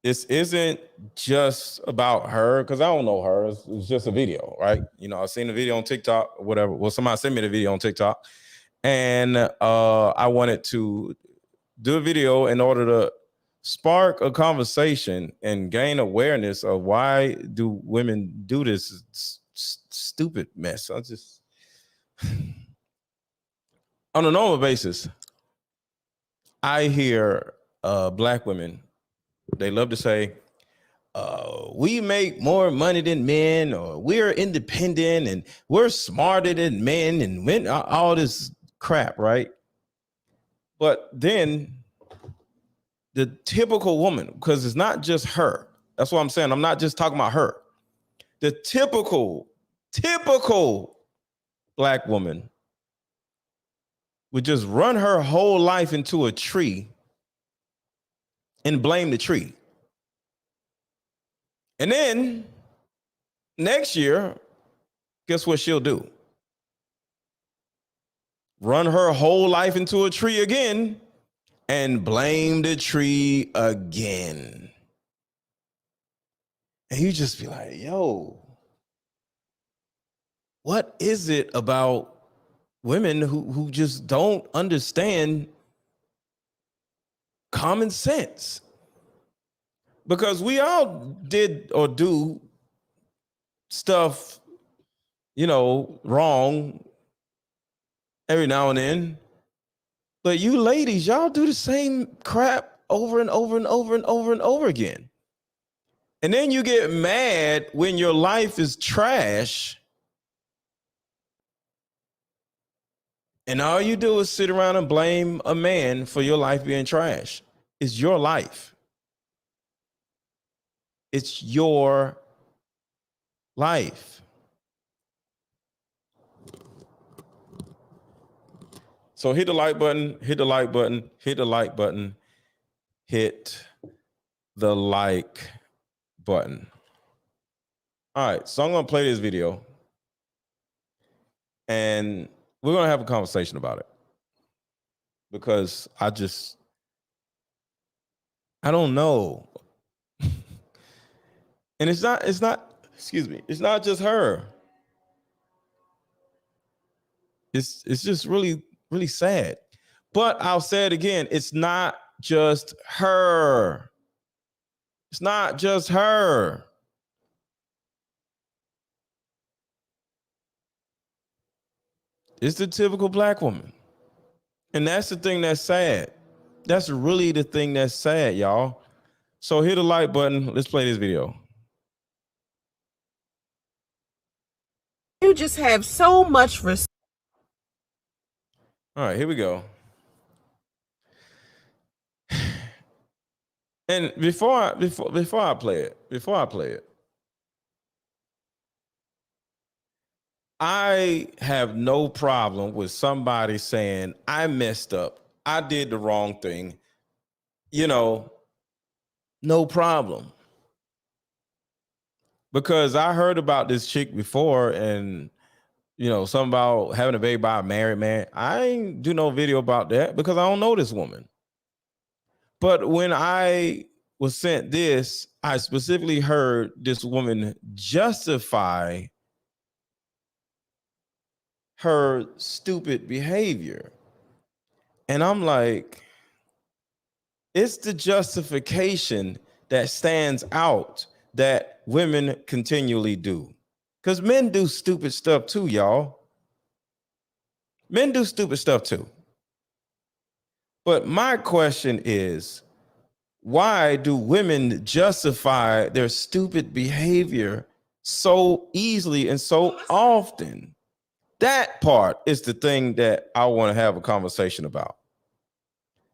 this isn't just about her, because I don't know her. It's just a video, right? You know, I seen the video on TikTok or whatever. Well, somebody sent me the video on TikTok, and I wanted to do a video in order to spark a conversation and gain awareness of why do women do this stupid mess. I just on a normal basis, I hear black women, they love to say, we make more money than men, or we're independent and we're smarter than men, and when all this crap, right? But then the typical woman, because it's not just her. That's what I'm saying. I'm not just talking about her. The typical black woman would just run her whole life into a tree and blame the tree. And then next year, guess what she'll do? Run her whole life into a tree again and blame the tree again. And you just be like, yo, what is it about women who just don't understand common sense? Because we all did or do stuff, you know, wrong every now and then. But you ladies, y'all do the same crap over and over and over and over and over again. And then you get mad when your life is trash. And all you do is sit around and blame a man for your life being trash. It's your life. It's your life. So hit the like button, hit the like button, hit the like button, hit the like button. All right, so I'm going to play this video and we're going to have a conversation about it, because I don't know. And it's not, it's not just her. It's just really, really sad. But I'll say it again, it's not just her. It's not just her. It's the typical black woman. And that's the thing that's sad. That's really the thing that's sad, y'all. So hit the like button. Let's play this video. You just have so much respect. All right, here we go. And before I play it, I have no problem with somebody saying, I messed up, I did the wrong thing. You know, no problem. Because I heard about this chick before, and you know, something about having a baby by a married man. I ain't do no video about that because I don't know this woman. But when I was sent this, I specifically heard this woman justify her stupid behavior. And I'm like, it's the justification that stands out that women continually do. Because men do stupid stuff too, y'all. Men do stupid stuff too. But my question is, why do women justify their stupid behavior so easily and so often? That part is the thing that I want to have a conversation about.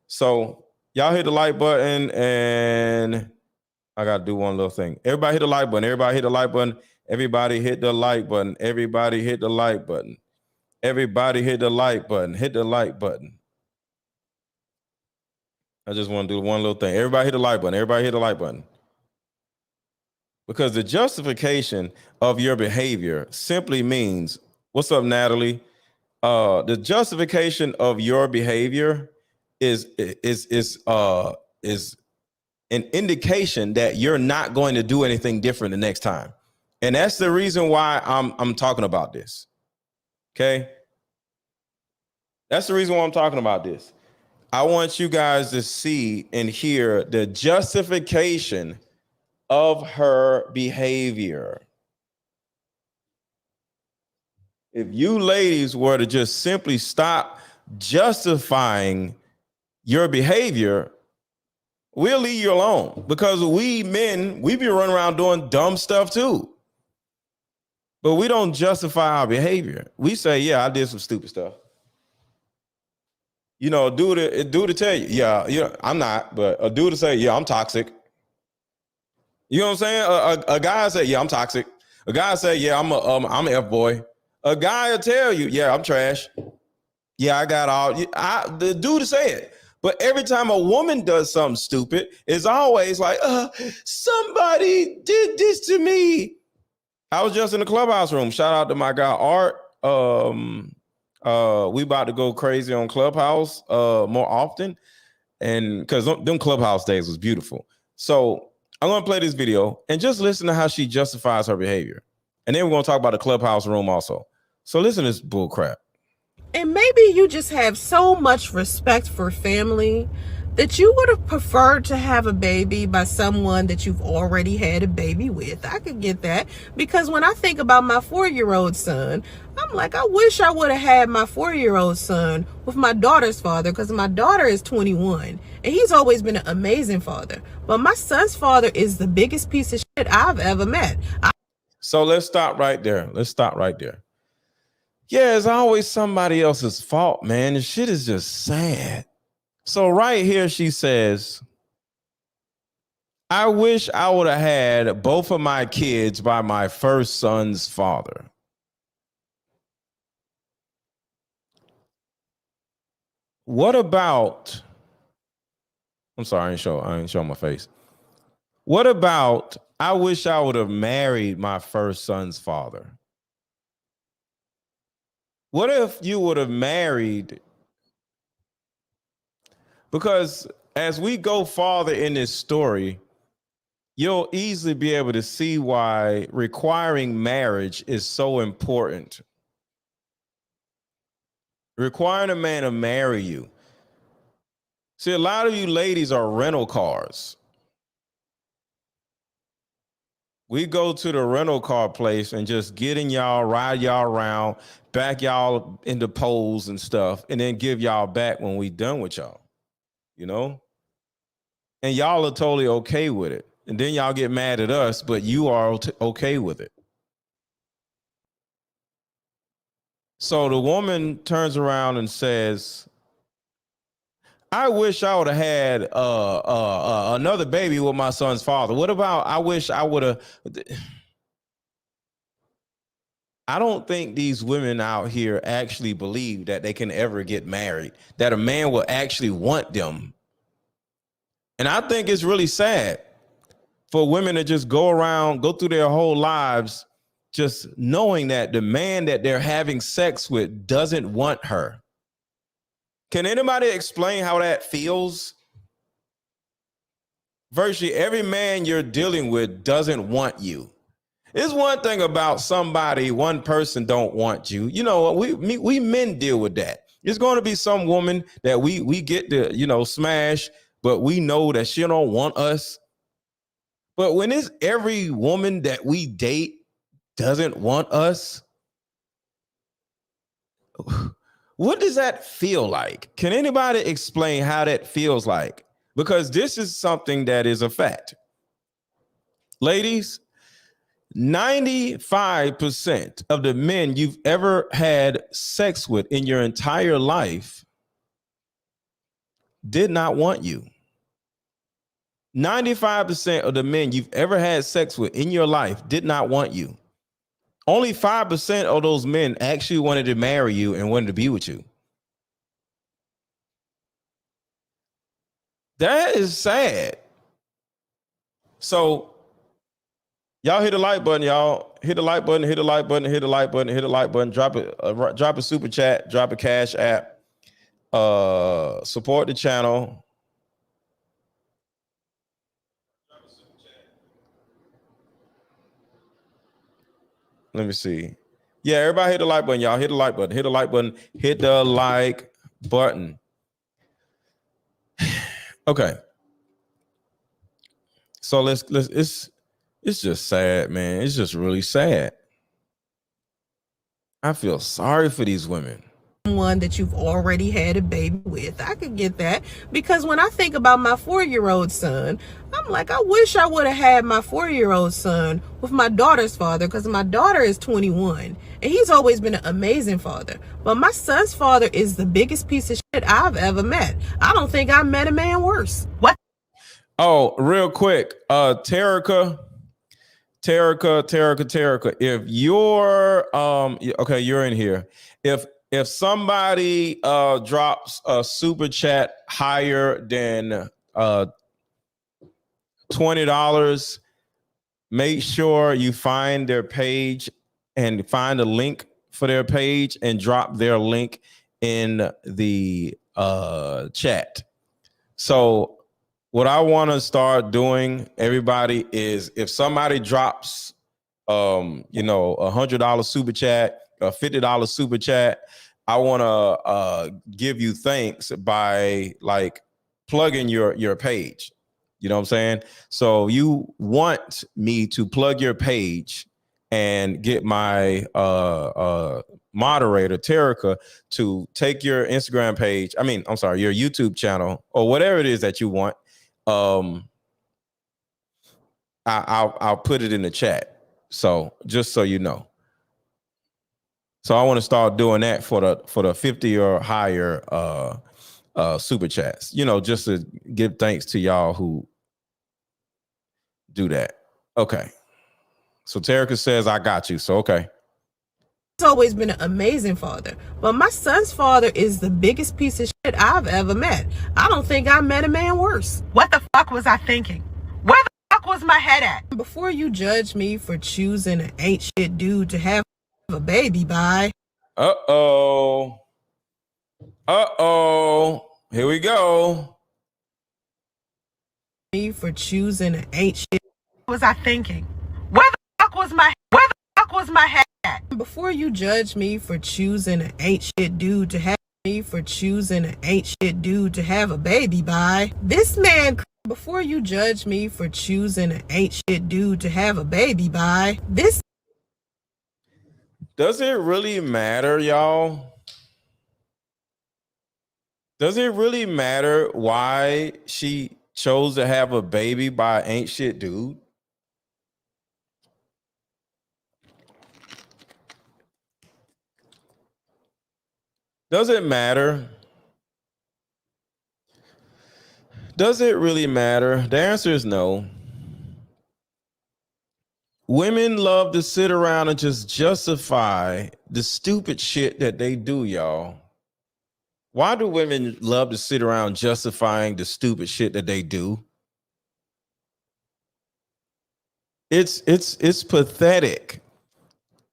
So y'all hit the like button, and I got to do one little thing. Everybody hit the like button. Everybody hit the like button. Everybody hit the like button. Everybody hit the like button. Everybody hit the like button. Hit the like button. I just want to do one little thing. Everybody hit the like button. Everybody hit the like button. Because the justification of your behavior simply means, what's up, Natalie? The justification of your behavior is an indication that you're not going to do anything different the next time. And that's the reason why I'm talking about this. Okay? That's the reason why I'm talking about this. I want you guys to see and hear the justification of her behavior. If you ladies were to just simply stop justifying your behavior, we'll leave you alone, because we men, we be running around doing dumb stuff too. But we don't justify our behavior. We say, yeah, I did some stupid stuff. You know, a dude to tell you, yeah, I'm not, but a dude to say, yeah, I'm toxic. You know what I'm saying? A guy say, yeah, I'm toxic. A guy say, yeah, I'm an F-boy. A guy will tell you, yeah, I'm trash. Yeah, I got all. The dude to say it. But every time a woman does something stupid, it's always like, somebody did this to me. I was just in the clubhouse room. Shout out to my guy Art. We about to go crazy on Clubhouse more often, and because them Clubhouse days was beautiful. So I'm gonna play this video and just listen to how she justifies her behavior, and then we're gonna talk about the Clubhouse room also. So listen to this bull crap. And maybe you just have so much respect for family that you would have preferred to have a baby by someone that you've already had a baby with. I could get that, because when I think about my 4-year-old son, I'm like, I wish I would have had my 4-year-old son with my daughter's father, because my daughter is 21 and he's always been an amazing father. But my son's father is the biggest piece of shit I've ever met. So let's stop right there. Yeah, it's always somebody else's fault, man. The shit is just sad. So right here, she says, I wish I would have had both of my kids by my first son's father. What about, I'm sorry, I ain't showing my face. What about, I wish I would have married my first son's father? What if you would have married? Because as we go farther in this story, you'll easily be able to see why requiring marriage is so important. Requiring a man to marry you. See, a lot of you ladies are rental cars. We go to the rental car place and just get in y'all, ride y'all around, back y'all into poles and stuff, and then give y'all back when we done with y'all, you know? And y'all are totally okay with it. And then y'all get mad at us, but you are okay with it. So the woman turns around and says, I wish I would have had another baby with my son's father. What about, I wish I would have. I don't think these women out here actually believe that they can ever get married, that a man will actually want them. And I think it's really sad for women to just go through their whole lives just knowing that the man that they're having sex with doesn't want her. Can anybody explain how that feels? Virtually every man you're dealing with doesn't want you. It's one thing about somebody, one person don't want you. You know, we men deal with that. There's going to be some woman that we get to, you know, smash, but we know that she don't want us. But when it's every woman that we date doesn't want us, what does that feel like? Can anybody explain how that feels like? Because this is something that is a fact. Ladies, 95% of the men you've ever had sex with in your entire life did not want you. 95% of the men you've ever had sex with in your life did not want you. Only 5% of those men actually wanted to marry you and wanted to be with you. That is sad. So y'all hit the like button, y'all. Hit the like button, hit the like button, hit the like button, hit the like button. Drop a super chat, drop a cash app. Support the channel. Let me see. Yeah, everybody hit the like button, y'all. Hit the like button. Hit the like button. Hit the like button. Okay. So let's it's just sad, man. It's just really sad. I feel sorry for these women. One that you've already had a baby with. I could get that, because when I think about my 4-year-old son, I'm like, I wish I would have had my 4-year-old son with my daughter's father, because my daughter is 21 and he's always been an amazing father. But my son's father is the biggest piece of shit I've ever met. I don't think I met a man worse. What? Oh, real quick, Terica, if you're okay, you're in here. If somebody drops a super chat higher than $20, make sure you find their page and find a link for their page and drop their link in the chat. So what I want to start doing, everybody, is if somebody drops $100 super chat, a $50 super chat, I want to give you thanks by like plugging your page. You know what I'm saying? So you want me to plug your page and get my moderator, Terica, to take your Instagram page. Your YouTube channel or whatever it is that you want. I'll put it in the chat. So just so you know. So I want to start doing that for the 50 or higher super chats, just to give thanks to y'all who do that. Okay. So Terica says, I got you. So, okay. He's always been an amazing father. But my son's father is the biggest piece of shit I've ever met. I don't think I met a man worse. What the fuck was I thinking? Where the fuck was my head at? Before you judge me for choosing an ain't shit dude to have a baby by. Uh-oh. Here we go. Me for choosing an ain't shit. What was I thinking? Where the fuck was my head at? Before you judge me for choosing an ain't shit dude to have a baby by, this man. Before you judge me for choosing an ain't shit dude to have a baby by, this. Does it really matter, y'all? Does it really matter why she chose to have a baby by ain't shit dude? Does it matter? Does it really matter? The answer is no. Women love to sit around and just justify the stupid shit that they do, y'all. Why do women love to sit around justifying the stupid shit that they do? It's pathetic.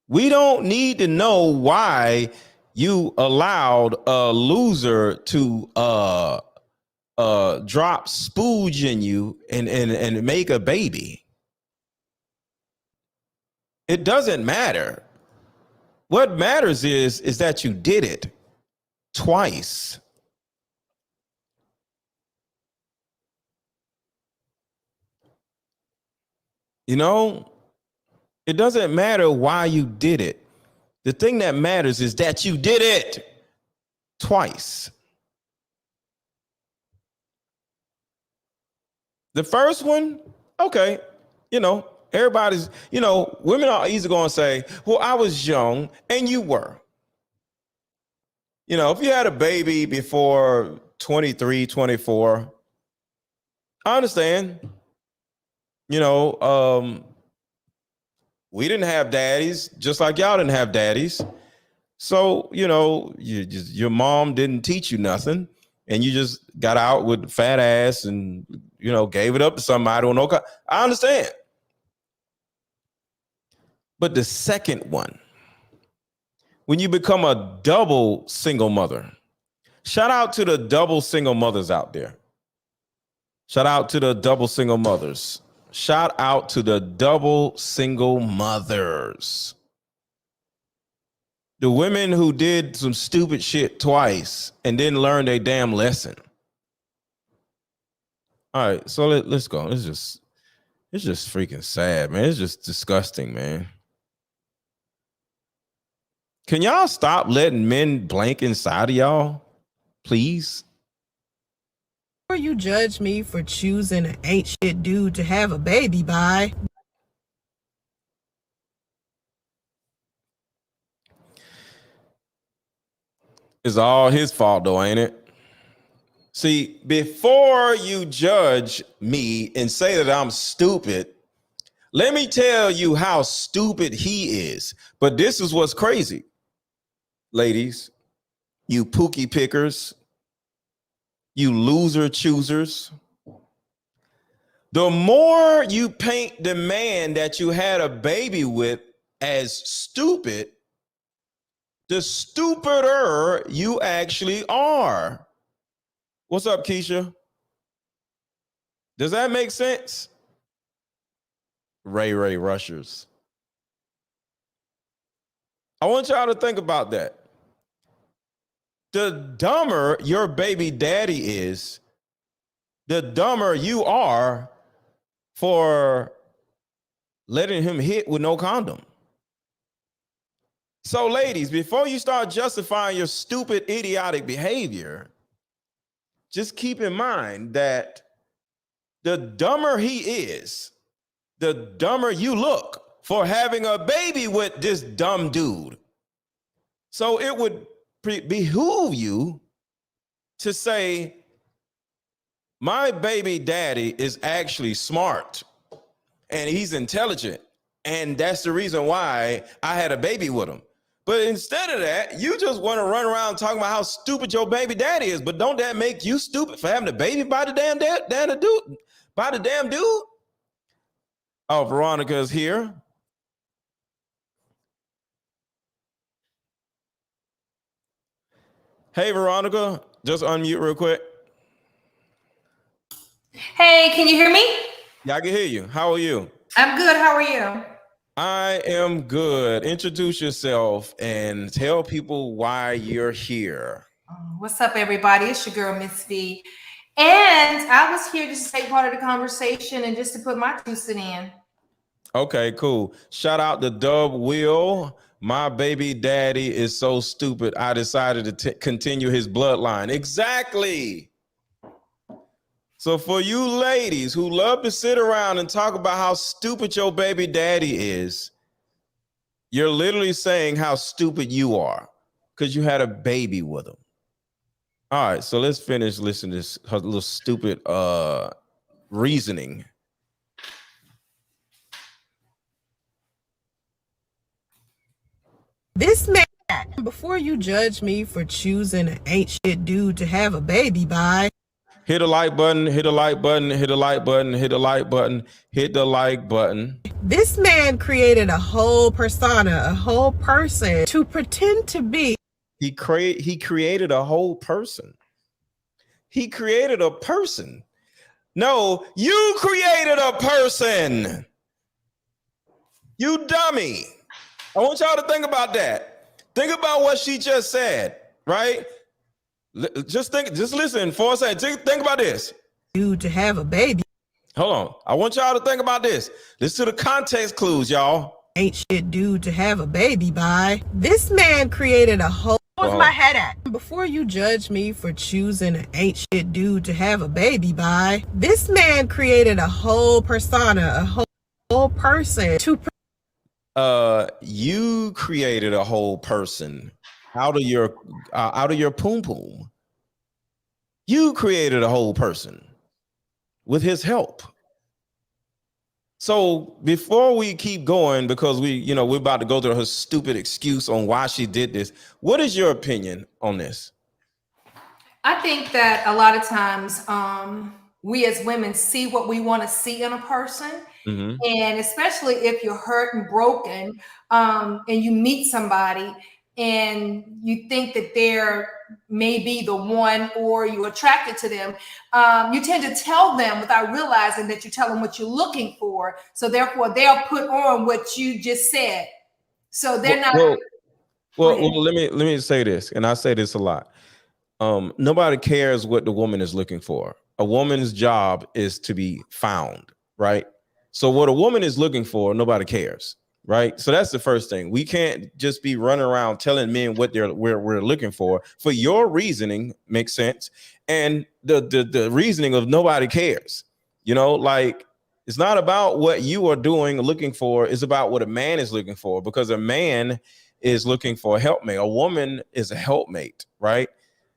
We don't need to know why you allowed a loser to drop spooge in you and make a baby. It doesn't matter. What matters is that you did it twice. It doesn't matter why you did it. The thing that matters is that you did it twice. The first one, okay, everybody's, women are easy going to say, well, I was young and you were. If you had a baby before 23, 24, I understand. We didn't have daddies, just like y'all didn't have daddies. So, your mom didn't teach you nothing, and you just got out with fat ass and, gave it up to somebody. I understand. But the second one, when you become a double single mother, shout out to the double single mothers out there. Shout out to the double single mothers. Shout out to the double single mothers. The women who did some stupid shit twice and didn't learn their damn lesson. All right, so let's go. It's just freaking sad, man. It's just disgusting, man. Can y'all stop letting men blank inside of y'all? Please? Before you judge me for choosing an ain't shit dude to have a baby by. It's all his fault though, ain't it? See, before you judge me and say that I'm stupid, let me tell you how stupid he is. But this is what's crazy. Ladies, you pookie pickers, you loser choosers. The more you paint the man that you had a baby with as stupid, the stupider you actually are. What's up, Keisha? Does that make sense? Ray Rushers. I want y'all to think about that. The dumber your baby daddy is, the dumber you are for letting him hit with no condom. So, ladies, before you start justifying your stupid, idiotic behavior, just keep in mind that the dumber he is, the dumber you look for having a baby with this dumb dude. So it would behoove you to say, my baby daddy is actually smart and he's intelligent. And that's the reason why I had a baby with him. But instead of that, you just want to run around talking about how stupid your baby daddy is. But don't that make you stupid for having a baby by the damn dude? By the damn dude? Oh, Veronica's here. Hey, Veronica, just unmute real quick. Hey, can you hear me? Yeah, I can hear you. How are you? I'm good. How are you? I am good. Introduce yourself and tell people why you're here. What's up, everybody? It's your girl, Miss V. And I was here just to take part of the conversation and just to put my 2 cents in. Okay, cool. Shout out to Dub Will. My baby daddy is so stupid, I decided to continue his bloodline. Exactly. So for you ladies who love to sit around and talk about how stupid your baby daddy is, you're literally saying how stupid you are because you had a baby with him. All right, so let's finish listening to this little stupid reasoning. This man, before you judge me for choosing an ain't shit dude to have a baby by. Hit the like button, hit the like button, hit the like button, hit the like button, hit the like button. This man created a whole persona, a whole person to pretend to be. He created a whole person. He created a person. No, you created a person. You dummy. I want y'all to think about that. Think about what she just said, right? Just listen for a second. Think about this. You to have a baby. Hold on. I want y'all to think about this. Listen to the context clues, y'all. Ain't shit dude to have a baby by. This man created a whole. Where's my head at? Before you judge me for choosing an ain't shit dude to have a baby by. This man created a whole persona, a whole person to. You created a whole person out of your poom poom. You created a whole person with his help. So before we keep going, because we're about to go through her stupid excuse on why she did this, what is your opinion on this? I think that a lot of times we as women see what we want to see in a person. Mm-hmm. And especially if you're hurt and broken and you meet somebody and you think that they're maybe the one or you're attracted to them, you tend to tell them without realizing that you tell them what you're looking for. So therefore, they'll put on what you just said. So they're not. Well, let me say this, and I say this a lot. Nobody cares what the woman is looking for. A woman's job is to be found, right? So what a woman is looking for, nobody cares, right? So that's the first thing. We can't just be running around telling men what we're looking for. For your reasoning makes sense, and the reasoning of nobody cares. Like it's not about what you are doing or looking for. It's about what a man is looking for, because a man is looking for a helpmate. A woman is a helpmate, right?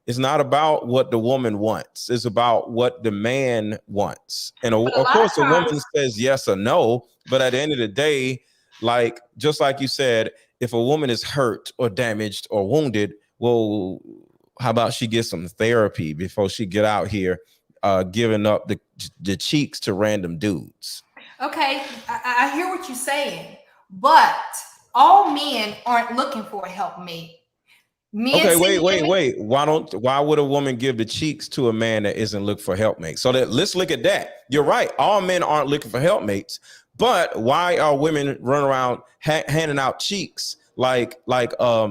It's not about what the woman wants. It's about what the man wants. And But a of lot of course, the times, woman says yes or no. But at the end of the day, like just like you said, if a woman is hurt or damaged or wounded, well, how about she get some therapy before she get out here giving up the cheeks to random dudes? okay, I hear what you're saying, but all men aren't looking for a helpmate. Men Okay, see wait. women. Why would a woman give the cheeks to a man that isn't looking for helpmates? So let's look at that. You're right. All men aren't looking for helpmates, but why are women running around handing out cheeks like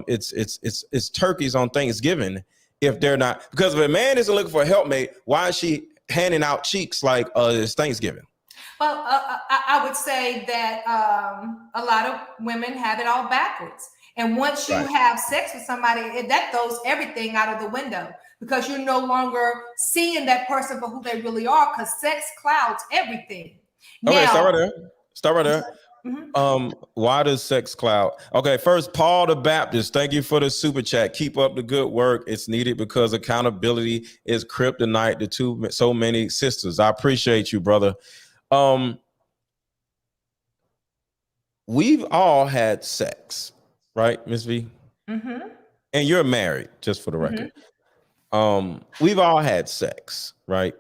it's turkeys on Thanksgiving if they're not? Because if a man isn't looking for a helpmate, why is she handing out cheeks like it's Thanksgiving? Well, I would say that a lot of women have it all backwards. And once you Right. have sex with somebody, that throws everything out of the window, because you're no longer seeing that person for who they really are, because sex clouds everything. Okay, Now, start right there. mhm. Why does sex cloud? Okay, first, Paul the Baptist, thank you for the super chat. Keep up the good work. It's needed because accountability is kryptonite to so many sisters. I appreciate you, brother. Um, we've all had sex, right, Miss V? Mm-hmm. And you're married, just for the Mm-hmm. record. We've all had sex, right?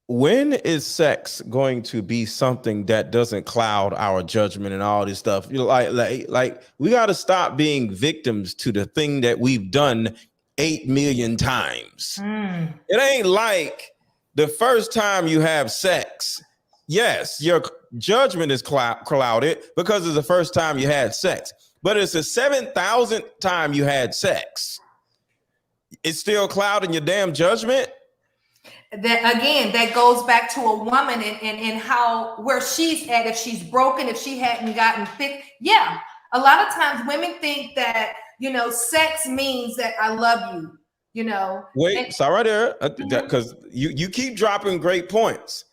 When is sex going to be something that doesn't cloud our judgment and all this stuff? Like we got to stop being victims to the thing that we've done 8 million times. It ain't like the first time you have sex. Yes, your judgment is clouded because it's the first time you had sex, but it's the 7,000th time you had sex. It's still clouding your damn judgment. That again, that goes back to a woman and how where she's at, if she's broken, if she hadn't gotten fixed. Yeah, a lot of times women think that sex means that I love you. Wait, stop right there, because you keep dropping great points.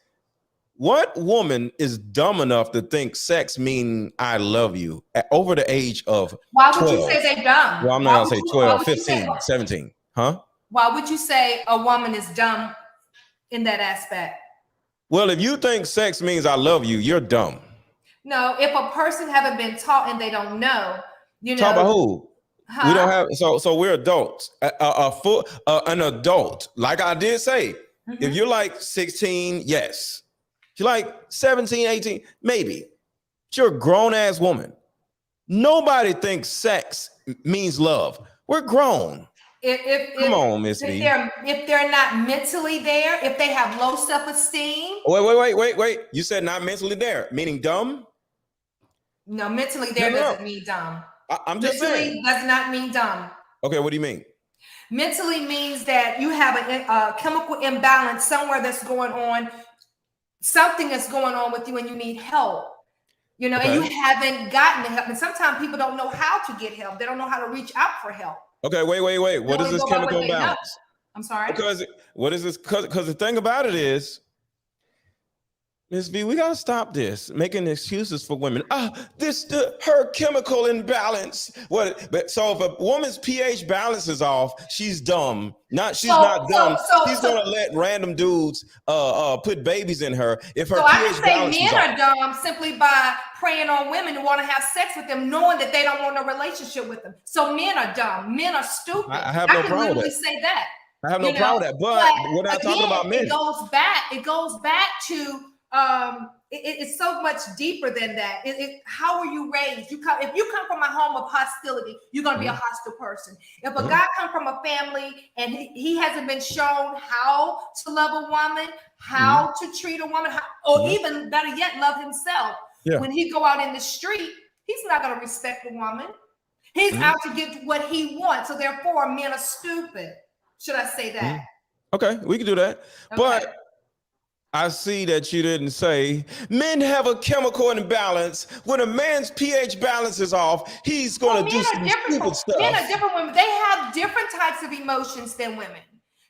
What woman is dumb enough to think sex mean I love you over the age of Why would you 12? say they dumb? Well, I'm not Why gonna would say you, why 12, would you say 15, 17. Huh? why would you say a woman is dumb in that aspect? Well, if you think sex means I love you, you're dumb. No, if a person haven't been taught and they don't know, Talk about who? We don't huh? have so we're adults. An adult, like I did say, if you're like 16, yes. If you're like 17, 18, maybe. But you're a grown-ass woman. Nobody thinks sex means love. We're grown. Come on, Miss V. If they're not mentally there, if they have low self-esteem. Wait. You said not mentally there, meaning dumb? No, mentally there doesn't mean dumb. I'm just saying. Does not mean dumb. Okay, what do you mean? Mentally means that you have a chemical imbalance somewhere that's going on. Something is going on with you and you need help. And you haven't gotten the help. And sometimes people don't know how to get help. They don't know how to reach out for help. Okay, wait. What is this chemical imbalance? I'm sorry. Because what is this? Because the thing about it is, Ms. V, we gotta stop this making excuses for women. Her chemical imbalance. What? But so if a woman's pH balance is off, she's dumb. She's not dumb. She's gonna let random dudes put babies in her. If her so pH I can balance say men are dumb simply by preying on women who want to have sex with them, knowing that they don't want a relationship with them. So men are dumb. Men are stupid. I have no problem with that. Say that. I have no problem with that. But we're not talking about men. It goes back to it's so much deeper than that. How are you raised? If you come from a home of hostility, you're going to be a hostile person. If a guy comes from a family and he hasn't been shown how to love a woman, how to treat a woman, or even better yet, love himself. When he go out in the street, he's not going to respect the woman. He's out to get what he wants. So therefore, men are stupid. Should I say that? Okay, we can do that. Okay. But I see that you didn't say men have a chemical imbalance. When a man's pH balance is off, he's going to do some stupid stuff. Men are different women. They have different types of emotions than women.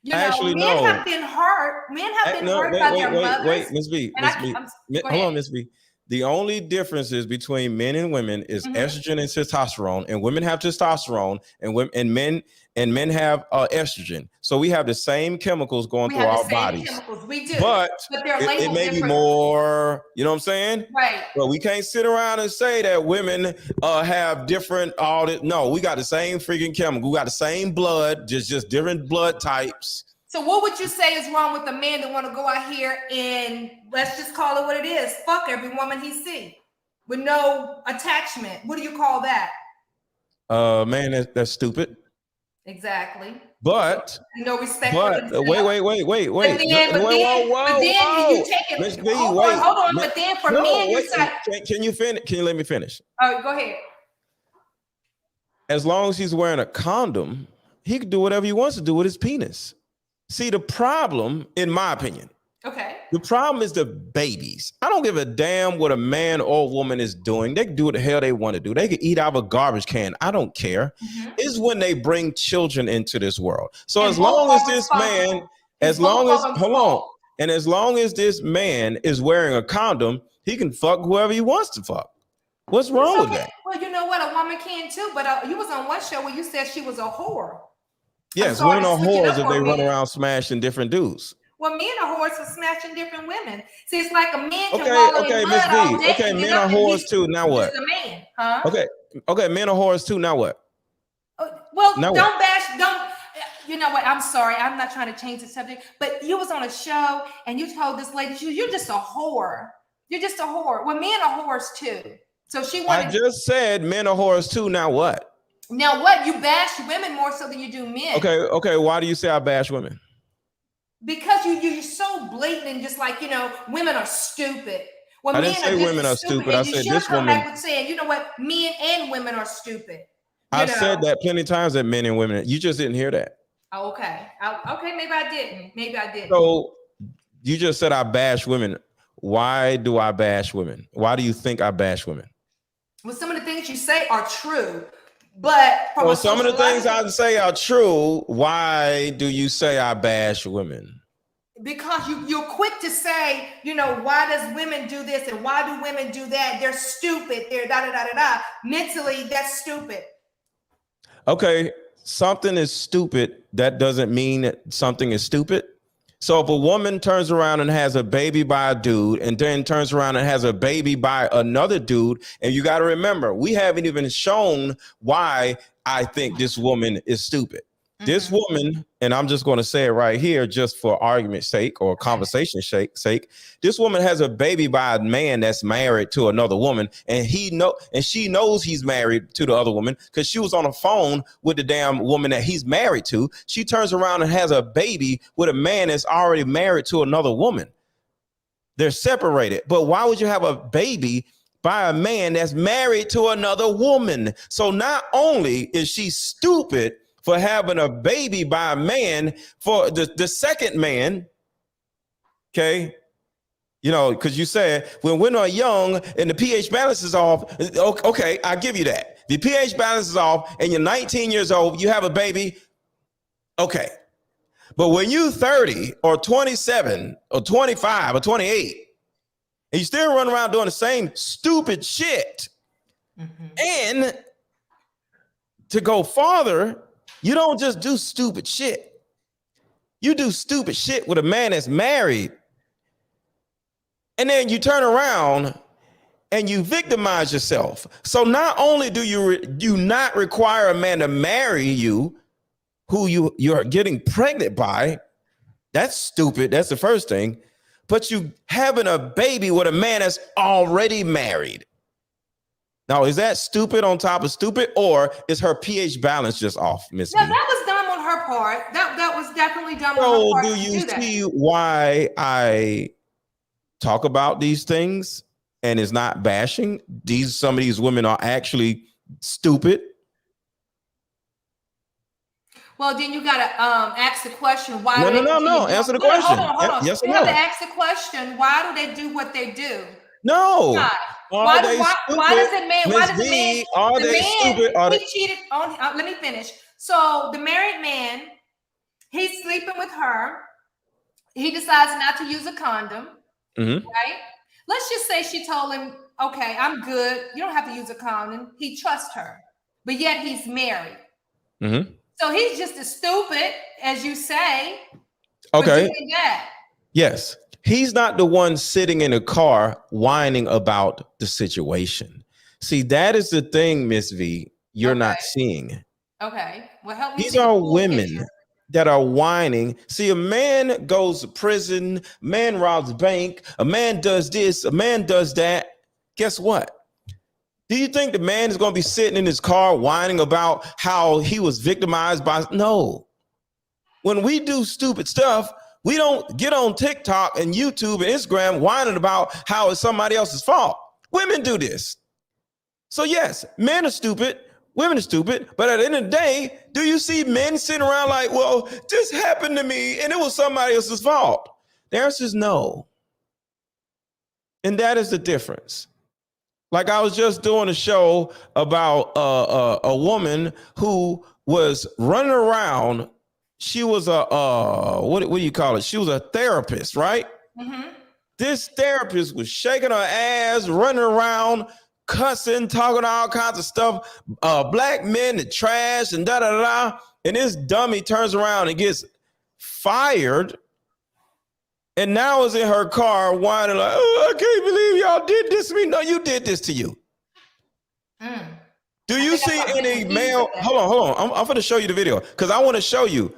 You know, Actually, men have been hurt. Men have been hurt by their mothers. Wait, Ms. B. Hold on, Ms. B. The only differences between men and women is estrogen and testosterone, and women have testosterone, and men have estrogen. So we have the same chemicals going through our bodies. We do, but they're labeled it may be more. You know what I'm saying? Right. But we can't sit around and say that women have different. No, we got the same freaking chemical. We got the same blood, just different blood types. So what would you say is wrong with a man that want to go out here and, let's just call it what it is, fuck every woman he see with no attachment? What do you call that? Man, that's stupid. Exactly. But no respect. But wait. But then you take it. Ms. B, hold on. But then for men, you say, can you finish? Can you let me finish? All right, go ahead. As long as he's wearing a condom, he can do whatever he wants to do with his penis. See, the problem, in my opinion, the problem is the babies. I don't give a damn what a man or woman is doing. They can do what the hell they want to do. They can eat out of a garbage can. I don't care. It's when they bring children into this world. So as long as this man, as long as this man is wearing a condom, he can fuck whoever he wants to fuck. What's wrong with that? Well, you know what? A woman can too. But you was on one show where you said she was a whore. Yes, women are whores if they run around smashing different dudes. Well, men are whores for smashing different women. See, it's like a man can Okay, Ms. B. Okay, men are whores too. Now what? Just a man, huh? Okay, men are whores too. Now what? Well, don't. You know what? I'm sorry. I'm not trying to change the subject, but you was on a show and you told this lady, you're just a whore. You're just a whore. Well, men are whores too. So she wanted. I just said men are whores too. Now what? Now what? You bash women more so than you do men. Okay. Why do you say I bash women? Because you're so blatant and just like, women are stupid. Well, I didn't say women are stupid. I said this woman. Back with saying, you know what? Men and women are stupid. I said that plenty of times that men and women. You just didn't hear that. Oh, okay. Okay. Maybe I didn't. So you just said I bash women. Why do I bash women? Why do you think I bash women? Well, some of the things you say are true. But some of the things I say are true. Why do you say I bash women? Because you're quick to say, why does women do this and why do women do that? They're stupid. They're da-da-da-da-da. Mentally, that's stupid. Okay, something is stupid. That doesn't mean that something is stupid. So if a woman turns around and has a baby by a dude and then turns around and has a baby by another dude, and you got to remember, we haven't even shown why I think this woman is stupid. This woman, and I'm just going to say it right here, just for argument's sake or conversation sake, this woman has a baby by a man that's married to another woman, and she knows he's married to the other woman because she was on the phone with the damn woman that he's married to. She turns around and has a baby with a man that's already married to another woman. They're separated, but why would you have a baby by a man that's married to another woman? So not only is she stupid for having a baby by a man, for the second man, okay, because you said when women are young and the pH balance is off, okay, I give you that. The pH balance is off and you're 19 years old, you have a baby, okay. But when you're 30 or 27 or 25 or 28, and you still run around doing the same stupid shit, and to go farther, you don't just do stupid shit. You do stupid shit with a man that's married. And then you turn around and you victimize yourself. So not only do you not require a man to marry you, who you're getting pregnant by, that's stupid. That's the first thing. But you having a baby with a man that's already married. Now, is that stupid on top of stupid, or is her pH balance just off, Miss B? No, that was dumb on her part. That was definitely dumb on her part. So do you see why I talk about these things and it's not bashing? Some of these women are actually stupid. Well, then you gotta ask the question, why No, do no, they no, continue no. doing? Answer the Hold on, hold question. on, hold on. Yes or You have to no? ask the question, why do they do what they do? No. Why? Are they Why stupid? does the man? Why Miss does the man? V, are The they man stupid? Are they? he cheated on. Let me finish. So the married man, he's sleeping with her. He decides not to use a condom, Mm-hmm. right? Let's just say she told him, "Okay, I'm good. You don't have to use a condom." He trusts her, but yet he's married. Mm-hmm. So he's just as stupid as you say for Okay. doing that. Yes. He's not the one sitting in a car whining about the situation. See, that is the thing, Miss V, you're Okay. not seeing. Okay. Well, help me These see the are full women picture. that are whining. See, a man goes to prison, a man robs a bank, a man does this, a man does that. Guess what? Do you think the man is going to be sitting in his car whining about how he was victimized by? No. When we do stupid stuff, we don't get on TikTok and YouTube and Instagram whining about how it's somebody else's fault. Women do this. So yes, men are stupid, women are stupid, but at the end of the day, do you see men sitting around like, well, this happened to me and it was somebody else's fault? The answer is no. And that is the difference. Like I was just doing a show about a woman who was running around. She was a what do you call it? She was a therapist, right? Mm-hmm. This therapist was shaking her ass, running around, cussing, talking all kinds of stuff. Black men, the trash, and da da da. And this dummy turns around and gets fired. And now is in her car whining like, oh, I can't believe y'all did this to me. No, you did this to you. Do you see any male? Hold on. I'm going to show you the video because I want to show you.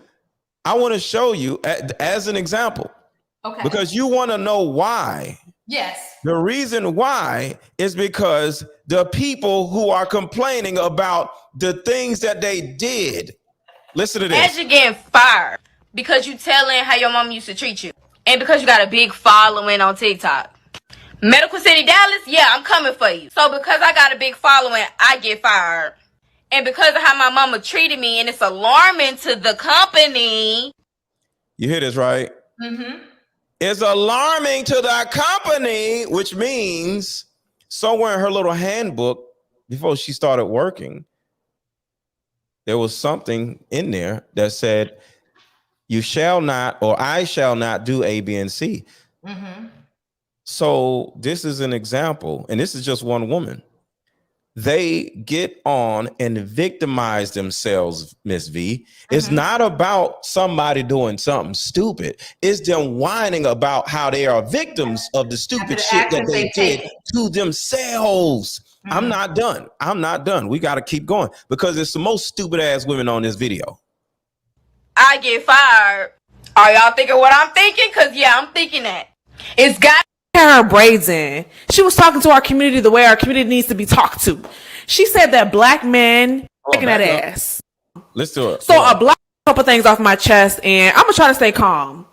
I want to show you as an example. Okay. Because you want to know why. Yes. The reason why is because the people who are complaining about the things that they did. Listen to this. As you're getting fired because you telling how your mom used to treat you, and because you got a big following on TikTok. Medical City Dallas, yeah, I'm coming for you. So because I got a big following, I get fired. And because of how my mama treated me, and it's alarming to the company. You hear this, right? Mm-hmm. It's alarming to the company, which means somewhere in her little handbook, before she started working, there was something in there that said, you shall not, or I shall not do A, B, and C. Mm-hmm. So this is an example, and this is just one woman. They get on and victimize themselves, Miss V. It's not about somebody doing something stupid. It's them whining about how they are victims of the stupid shit that they did to themselves. I'm not done. I'm not done. We got to keep going because it's the most stupid ass women on this video. I get fired. Are y'all thinking what I'm thinking? Because, yeah, I'm thinking that. It's got her braids in. She was talking to our community the way our community needs to be talked to. She said that black men taking that ass. Let's do it. So a black couple things off my chest, and I'm gonna try to stay calm.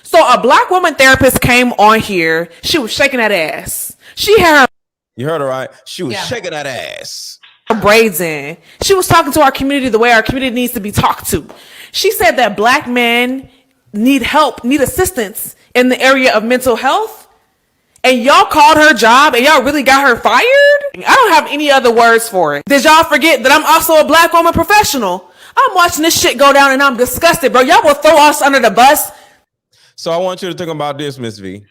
So a black woman therapist came on here. She was shaking that ass. She had her. You heard her right. She was shaking that ass. Her braids in. She was talking to our community the way our community needs to be talked to. She said that black men need help, need assistance in the area of mental health. And y'all called her job and y'all really got her fired? I don't have any other words for it. Did y'all forget that I'm also a black woman professional? I'm watching this shit go down and I'm disgusted, bro. Y'all will throw us under the bus. So I want you to think about this, Miss V.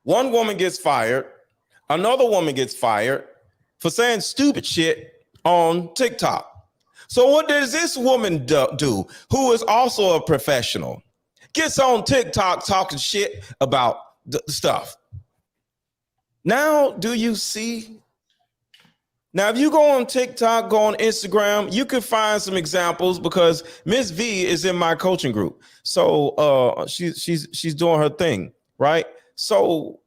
One woman gets fired. Another woman gets fired for saying stupid shit on TikTok. So what does this woman do who is also a professional? Gets on TikTok talking shit about the stuff. Now, do you see? Now, if you go on TikTok, go on Instagram, you can find some examples because Miss V is in my coaching group. So she's doing her thing, right? So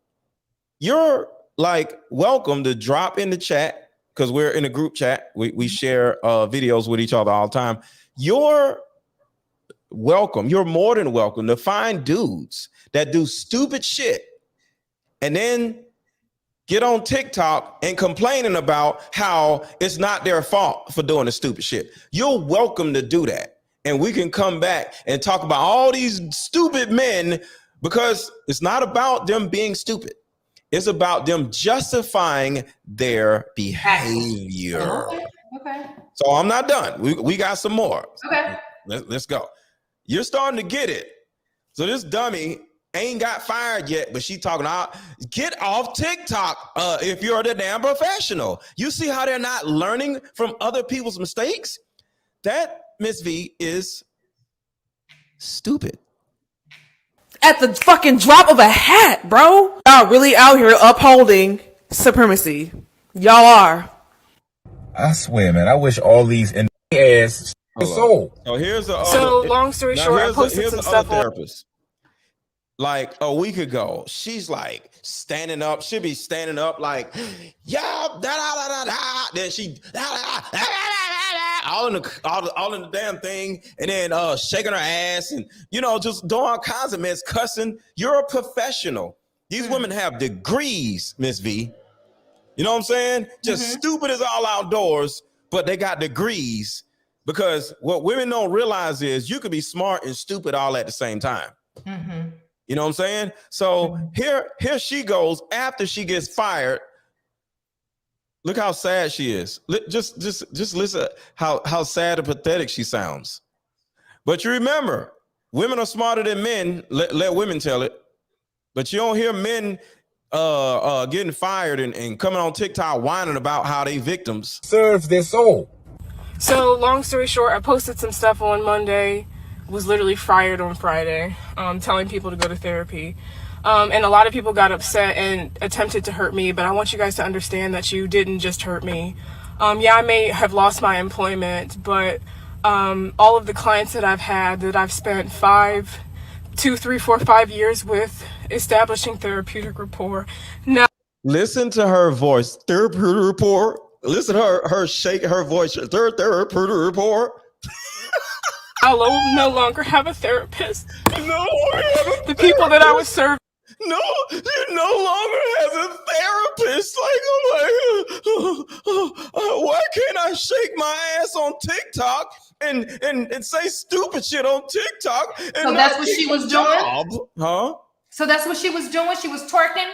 you're like welcome to drop in the chat because we're in a group chat. We share videos with each other all the time. You're welcome. You're more than welcome to find dudes that do stupid shit and then get on TikTok and complaining about how it's not their fault for doing the stupid shit. You're welcome to do that. and we can come back and talk about all these stupid men, because it's not about them being stupid. It's about them justifying their behavior. Okay. So I'm not done. We got some more. Okay. Let's go. You're starting to get it. So this dummy ain't got fired yet, but she talking about get off TikTok if you're the damn professional. You see how they're not learning from other people's mistakes? That, Miss V, is stupid. At the fucking drop of a hat, bro. Y'all really out here upholding supremacy. Y'all are. I swear, man, I wish all these in ass soul. So here's the So long story short, I posted some stuff on therapist. Like a week ago, she's like standing up. She'll be standing up like, yeah, da da da da. Then she all in the damn thing, and then shaking her ass, and just doing all kinds of mess, cussing. You're a professional. These women have degrees, Miss V. You know what I'm saying? Just stupid as all outdoors, but they got degrees, because what women don't realize is you could be smart and stupid all at the same time. You know what I'm saying? So here she goes after she gets fired. Look how sad she is. Just listen how sad and pathetic she sounds. But you remember, women are smarter than men. Let women tell it. But you don't hear men getting fired and coming on TikTok whining about how they victims. Serves their soul. So long story short, I posted some stuff on Monday, was literally fired on Friday, telling people to go to therapy. And a lot of people got upset and attempted to hurt me, but I want you guys to understand that you didn't just hurt me. Yeah, I may have lost my employment, but all of the clients that I've had, that I've spent 2, 3, 4, 5 years with, establishing therapeutic rapport. Now, listen to her voice. Therapeutic rapport. Listen to her shake her voice. Therapeutic rapport. I'll no longer have a therapist. No, the people that I was serving. No, you no longer has a therapist. Why can't I shake my ass on TikTok and say stupid shit on TikTok? And so that's what she was doing? Huh? So that's what she was doing? She was twerking?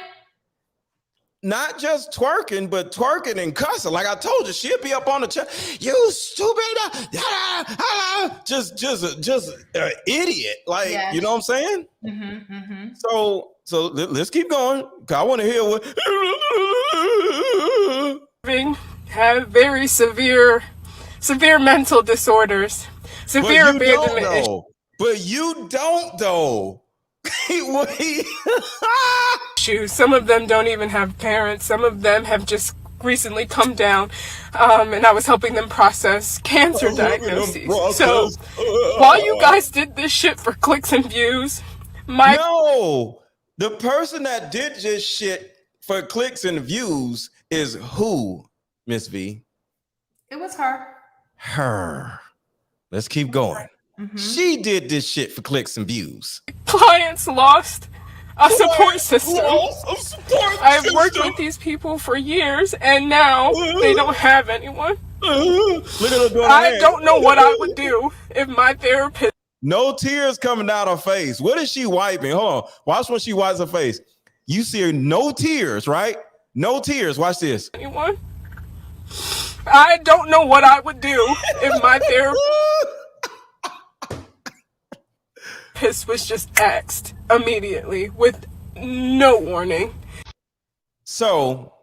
Not just twerking, but twerking and cussing. Like I told you, she'll be up on the chat. You stupid, just an idiot. Like, yes. You know what I'm saying? So let's keep going. I want to hear what. Have very severe mental disorders, severe abandonment But you don't though. Some of them don't even have parents. Some of them have just recently come down, and I was helping them process cancer diagnoses. So while you guys did this shit for clicks and views, no, the person that did this shit for clicks and views is who, Miss V? It was her. Her. Let's keep going. She did this shit for clicks and views. Clients lost a support system. I've worked with these people for years, and now they don't have anyone. I don't know what I would do if my therapist. No tears coming down her face. What is she wiping? Hold on. Watch when she wipes her face. You see her, no tears, right? No tears. Watch this. Anyone? I don't know what I would do if my therapist was just axed immediately with no warning. So,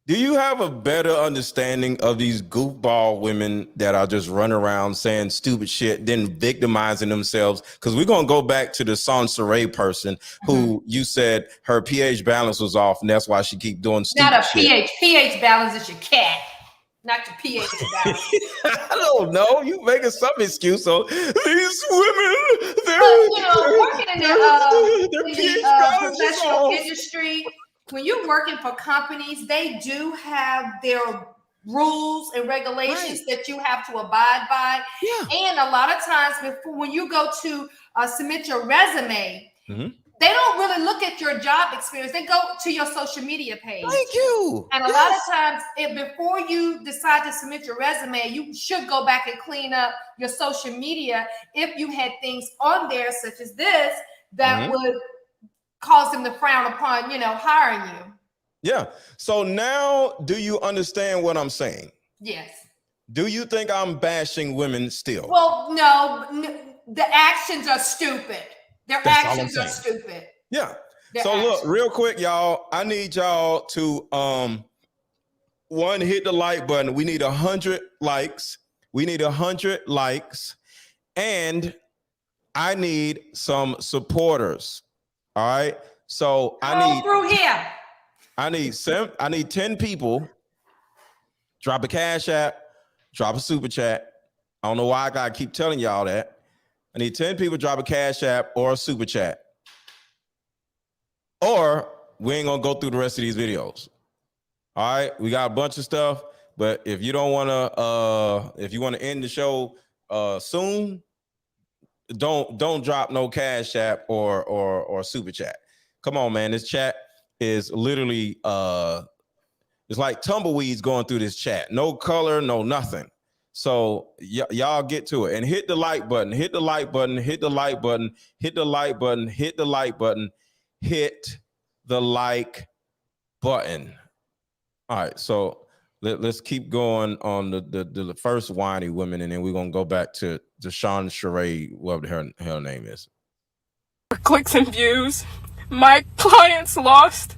do you have a better understanding of these goofball women that are just running around saying stupid shit, then victimizing themselves? Because we're going to go back to the Sansaray person who you said her pH balance was off, and that's why she keep doing stupid Not a shit. pH balance is your cat. Not your pH balance. I don't know. You making some excuse. So these women, working in the professional industry, when you're working for companies, they do have their rules and regulations that you have to abide by. Yeah. And a lot of times when you go to submit your resume, They don't really look at your job experience. They go to your social media page. Thank you. And a lot of times, before you decide to submit your resume, you should go back and clean up your social media if you had things on there such as this that would cause them to frown upon, hiring you. Yeah. So now, do you understand what I'm saying? Yes. Do you think I'm bashing women still? Well, no, the actions are stupid. Their actions are stupid. Yeah. So look, real quick, y'all, I need y'all to one, hit the like button. We need 100 likes. We need 100 likes. And I need some supporters. All right. So I need 10 people. Drop a Cash App, drop a super chat. I don't know why I gotta keep telling y'all that. I need 10 people, drop a Cash App or a super chat. Or we ain't gonna go through the rest of these videos. All right, we got a bunch of stuff, but if you don't wanna if you wanna end the show soon, don't drop no Cash App or super chat. Come on, man. This chat is literally it's like tumbleweeds going through this chat. No color, no nothing. So y'all get to it and hit the like button, hit the like button, hit the like button, hit the like button, hit the like button, hit the like button. All right, so let's keep going on the first whiny women, and then we're gonna go back to Sean Sheree, whatever her name is. Clicks and views. My clients lost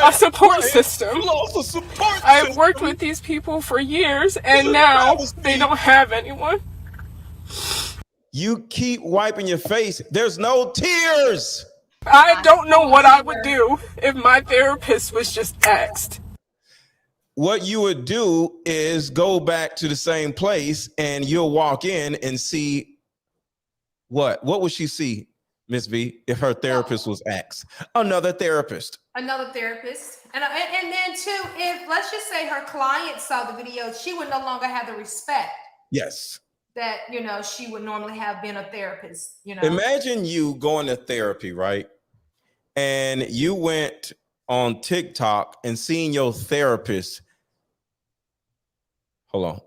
a support system. I have worked with these people for years, and now they don't have anyone. You keep wiping your face. There's no tears. I don't know what I would do if my therapist was just asked. What you would do is go back to the same place, and you'll walk in and see what would she see, Miss V, if her therapist was asked? Another therapist. And then too, if let's just say her client saw the video, she would no longer have the respect. Yes. That, she would normally have been a therapist, Imagine you going to therapy, right? And you went on TikTok and seeing your therapist. Hold on.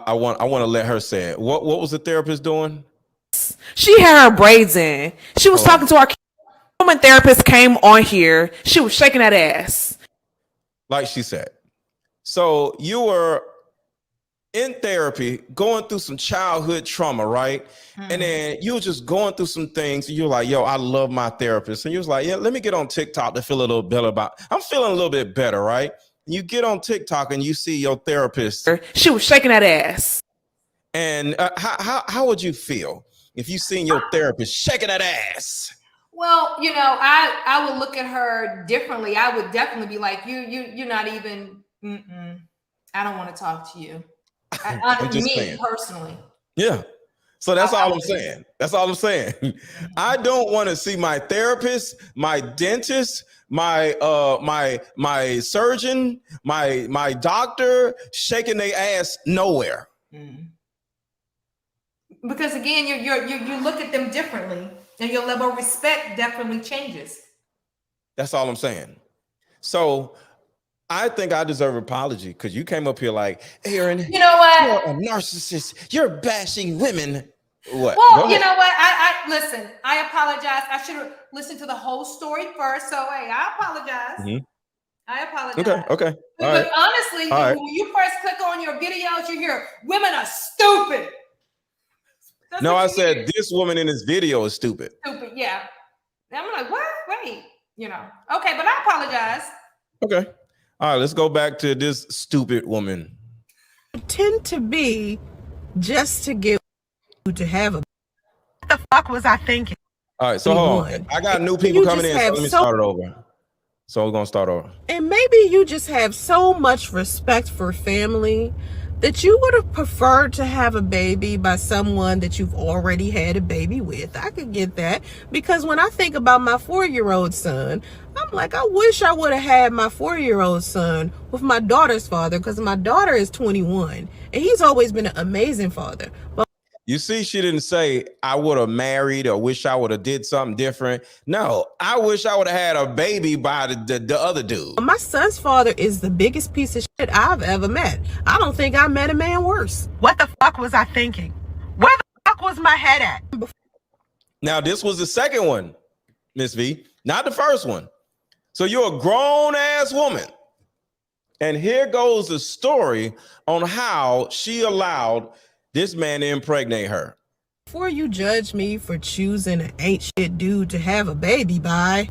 I want to let her say it. What was the therapist doing? She had her braids in. She was talking to our woman therapist, came on here. She was shaking that ass. Like she said. So you were in therapy, going through some childhood trauma, right? And then you were just going through some things. And you're like, yo, I love my therapist. And you was like, yeah, let me get on TikTok to feel a little better I'm feeling a little bit better, right? You get on TikTok and you see your therapist. She was shaking that ass. And how would you feel if you seen your therapist shaking that ass? Well, I would look at her differently. I would definitely be like, you're not even, I don't want to talk to you. I'm just saying. Personally. Yeah. So that's all I'm saying. That's all I'm saying. I don't want to see my therapist, my dentist, my surgeon, my doctor shaking their ass nowhere. Because again, you look at them differently, and your level of respect definitely changes. That's all I'm saying. So I think I deserve an apology because you came up here like, Aaron, you know what? You're a narcissist. You're bashing women. What? Well, you know what? I listen. I apologize. I should have listened to the whole story first. So hey, I apologize. I apologize. Okay. But honestly, when you first click on your videos, you hear women are stupid. No, I said this woman in this video is stupid. Stupid, yeah. And I'm like, what? Wait, Okay, but I apologize. Okay. All right, let's go back to this stupid woman. Tend to be just to get to have a. What the fuck was I thinking? All right, so hold on. I got new people coming in, so let me start it over. So we're gonna start over. And maybe you just have so much respect for family that you would have preferred to have a baby by someone that you've already had a baby with. I could get that, because when I think about my 4-year-old son, I'm like, I wish I would have had my 4-year-old son with my daughter's father, because my daughter is 21 and he's always been an amazing father. But You see, she didn't say, I would have married or wish I would have did something different. No, I wish I would have had a baby by the other dude. My son's father is the biggest piece of shit I've ever met. I don't think I met a man worse. What the fuck was I thinking? Where the fuck was my head at? Now, this was the second one, Miss V, not the first one. So you're a grown-ass woman. And here goes the story on how she allowed this man to impregnate her. Before you judge me for choosing an ain't shit dude to have a baby by.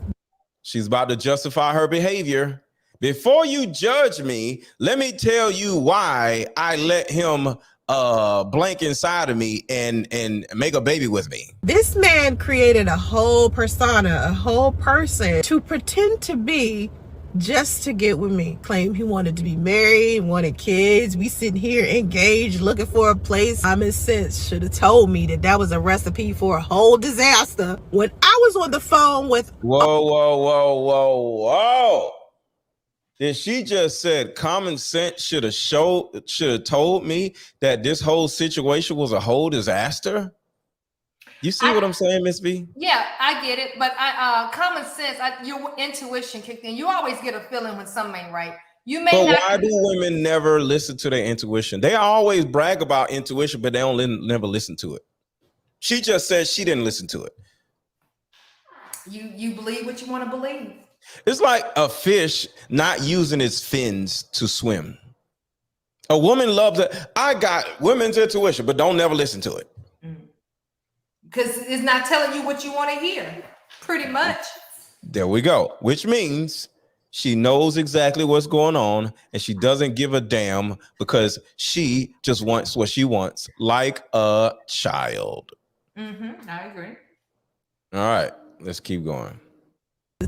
She's about to justify her behavior. Before you judge me, let me tell you why I let him blank inside of me and make a baby with me. This man created a whole persona, a whole person to pretend to be just to get with me. Claimed he wanted to be married, wanted kids. We sitting here engaged, looking for a place. Common sense should have told me that was a recipe for a whole disaster. When I was on the phone with... Whoa. Did she just said common sense should have told me that this whole situation was a whole disaster? You see what I'm saying, Miss V? Yeah, I get it. But common sense, your intuition kicked in. You always get a feeling when something ain't right. You may But not. why do women never listen to their intuition? They always brag about intuition, but they don't never listen to it. She just said she didn't listen to it. You believe what you want to believe. It's like a fish not using its fins to swim. A woman loves it. I got women's intuition, but don't never listen to it. Because it's not telling you what you want to hear, pretty much. There we go. Which means she knows exactly what's going on and she doesn't give a damn because she just wants what she wants, like a child. I agree. All right, let's keep going.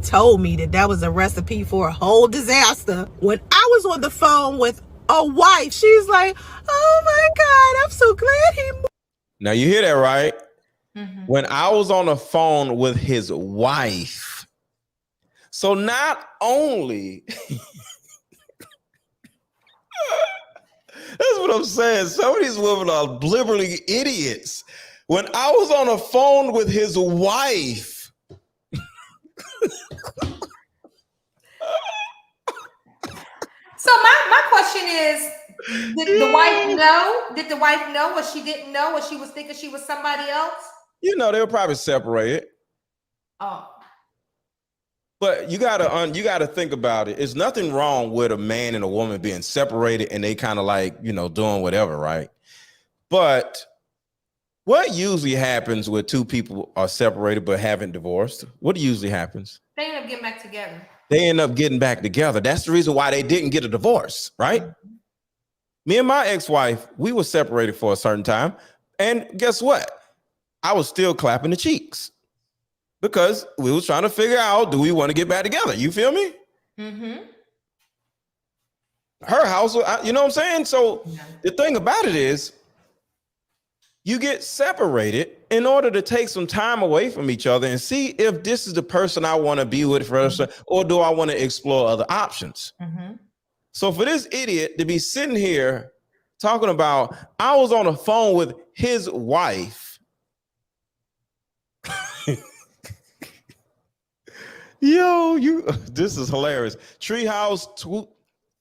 Told me that was a recipe for a whole disaster. When I was on the phone with a wife, she's like, oh my God, I'm so glad he moved. Now you hear that, right? When I was on the phone with his wife. So not only, that's what I'm saying. Some of these women are deliberately idiots. When I was on the phone with his wife. So my question is, did the wife know? Did the wife know, or she didn't know, or she was thinking she was somebody else? You know, they were probably separated. Oh. But you gotta think about it. There's nothing wrong with a man and a woman being separated and they kind of like, you know, doing whatever, right? But what usually happens when two people are separated but haven't divorced? What usually happens? They end up getting back together. They end up getting back together. That's the reason why they didn't get a divorce, right? Me and my ex-wife, we were separated for a certain time. And guess what? I was still clapping the cheeks because we was trying to figure out, do we want to get back together? You feel me? Her house, you know what I'm saying? So the thing about it is, you get separated in order to take some time away from each other and see if this is the person I want to be with first, or do I want to explore other options? So for this idiot to be sitting here talking about, I was on the phone with his wife. Yo, this is hilarious. Treehouse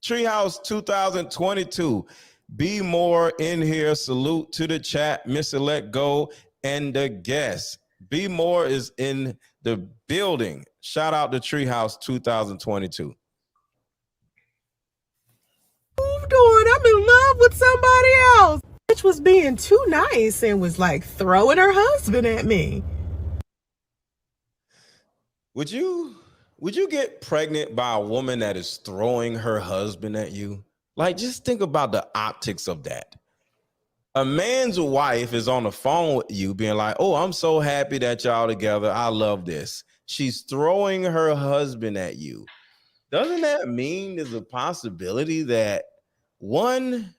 2022. Be more in here. Salute to the chat, MrLetGo and the guests. Be more is in the building. Shout out to Treehouse 2022. Moved on. I'm in love with somebody else. Bitch was being too nice and was like throwing her husband at me. Would you get pregnant by a woman that is throwing her husband at you? Like, just think about the optics of that. A man's wife is on the phone with you being like, oh, I'm so happy that y'all together. I love this. She's throwing her husband at you. Doesn't that mean there's a possibility that one,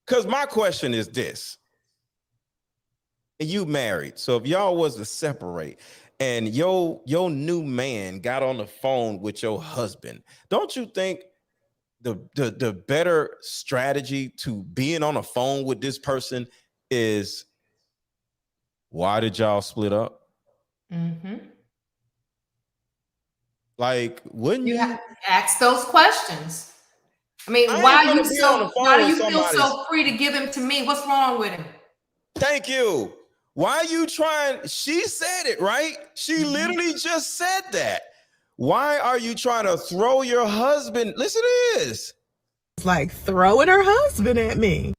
because my question is this. You married. So if y'all was to separate and your new man got on the phone with your husband, don't you think the better strategy to being on a phone with this person is why did y'all split up? Like, wouldn't you have to ask those questions? I mean, I why ain't are you gonna be on the so? phone Why do with you feel somebody's- so free to give him to me? What's wrong with him? Thank you. Why are you trying? She said it, right? She literally just said that. Why are you trying to throw your husband? Listen to this. It's like throwing her husband at me.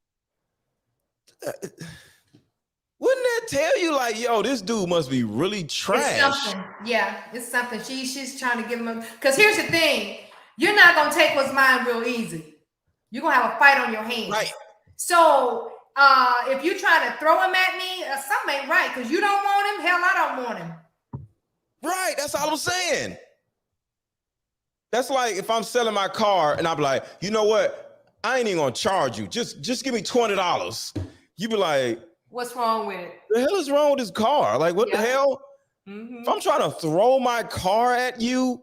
Wouldn't that tell you, like, yo, this dude must be really trash? It's something. Yeah, it's something. She's trying to give him. Because here's the thing: you're not gonna take what's mine real easy. You're gonna have a fight on your hands. Right. So if you're trying to throw him at me, something ain't right. Because you don't want him. Hell, I don't want him. Right. That's all I'm saying. That's like if I'm selling my car and I'm like, you know what? I ain't even gonna charge you. Just give me $20. You be like, what's wrong with it? The hell is wrong with this car? Like, what the hell? If I'm trying to throw my car at you,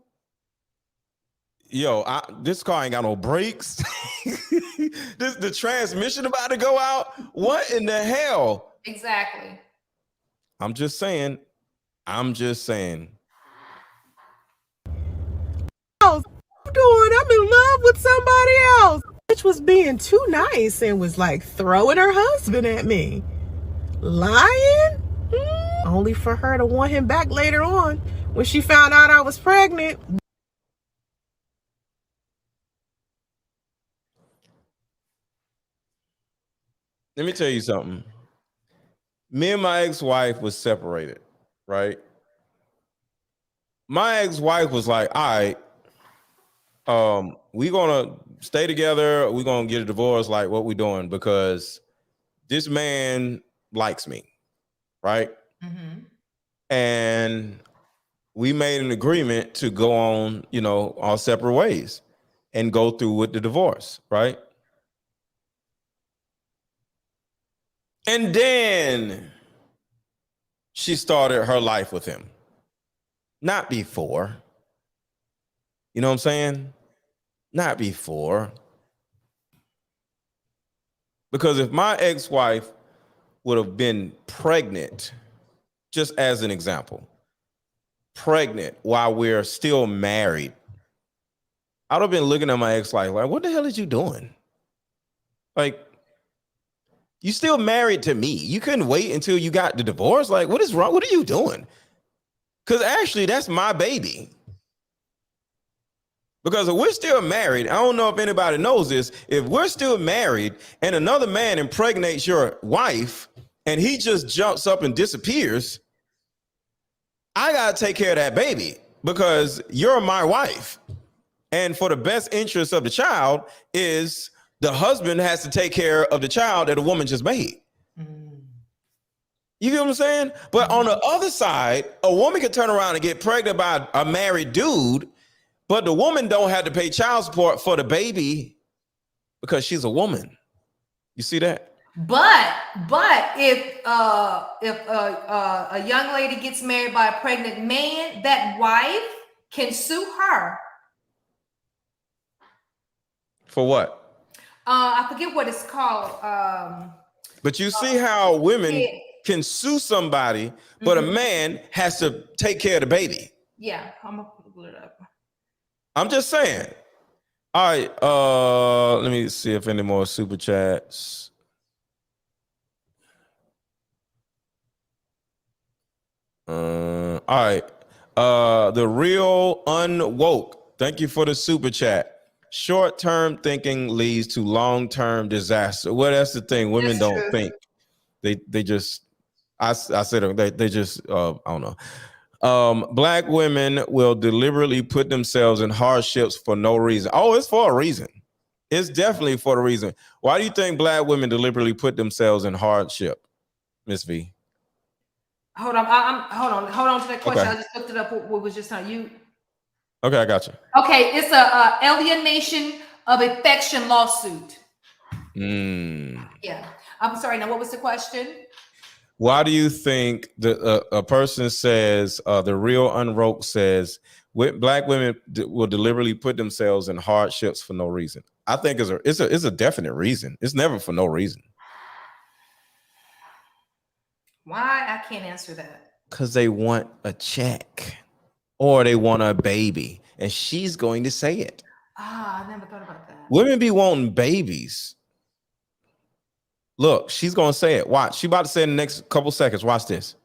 yo, this car ain't got no brakes. The transmission about to go out. What in the hell? Exactly. I'm just saying. What you doing? I'm in love with somebody else. Bitch was being too nice and was like throwing her husband at me. Lying? Only for her to want him back later on when she found out I was pregnant. Let me tell you something. Me and my ex-wife was separated, right? My ex-wife was like, all right, we gonna stay together, we gonna get a divorce, like what we doing, because this man likes me, right? And we made an agreement to go on, our separate ways and go through with the divorce, right? And then she started her life with him. Not before. You know what I'm saying? Not before. Because if my ex-wife would have been pregnant, just as an example, pregnant while we're still married, I'd have been looking at my ex like, what the hell is you doing? Like, you still married to me. You couldn't wait until you got the divorce. Like, what is wrong? What are you doing? Because actually, that's my baby. Because if we're still married, I don't know if anybody knows this. If we're still married and another man impregnates your wife and he just jumps up and disappears, I got to take care of that baby because you're my wife. And for the best interest of the child is the husband has to take care of the child that a woman just made. You get what I'm saying? But on the other side, a woman could turn around and get pregnant by a married dude, but the woman don't have to pay child support for the baby because she's a woman. You see that? But if a young lady gets married by a pregnant man, that wife can sue her. For what? I forget what it's called. But you see how women can sue somebody, but a man has to take care of the baby. Yeah, I'm gonna pull it up. I'm just saying. All right, let me see if any more super chats. All right. The real unwoke. Thank you for the super chat. Short-term thinking leads to long-term disaster. Well, that's the thing. Women don't think. They just. I said they just. I don't know. Black women will deliberately put themselves in hardships for no reason. Oh, it's for a reason. It's definitely for a reason. Why do you think black women deliberately put themselves in hardship, Miss V? Hold on. Hold on to that question. Okay. I just looked it up. What was just on you? Okay, I got you. Okay, it's a alienation of affection lawsuit. Yeah. I'm sorry. Now, what was the question? Why do you think a person says, the real unwoke says, black women will deliberately put themselves in hardships for no reason? I think it's a definite reason. It's never for no reason. Why? I can't answer that. Because they want a check or they want a baby. And she's going to say it. Ah, I never thought about that. Women be wanting babies. Look, she's going to say it. Watch. She about to say it in the next couple seconds. Watch this.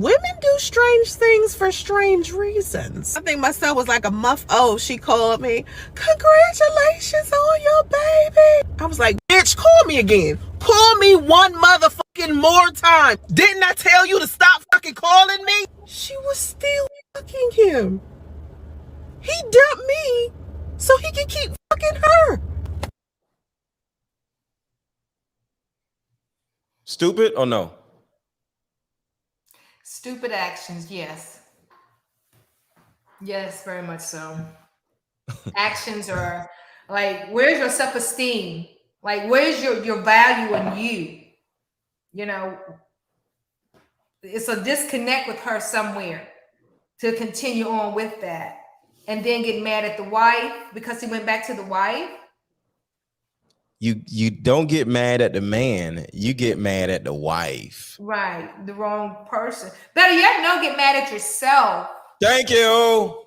Women do strange things for strange reasons. I think my son was like a month old. She called me, congratulations on your baby. I was like, bitch, call me again. Call me one motherfucking more time. Didn't I tell you to stop fucking calling me? She was still fucking him. He dumped me so he could keep fucking her. Stupid or no? Stupid actions, yes. Yes, very much so. Actions are like, where's your self-esteem? Like, where's your value in you? You know, it's a disconnect with her somewhere to continue on with that. And then get mad at the wife because he went back to the wife. You don't get mad at the man. You get mad at the wife. Right. The wrong person. Better yet, no, get mad at yourself. Thank you.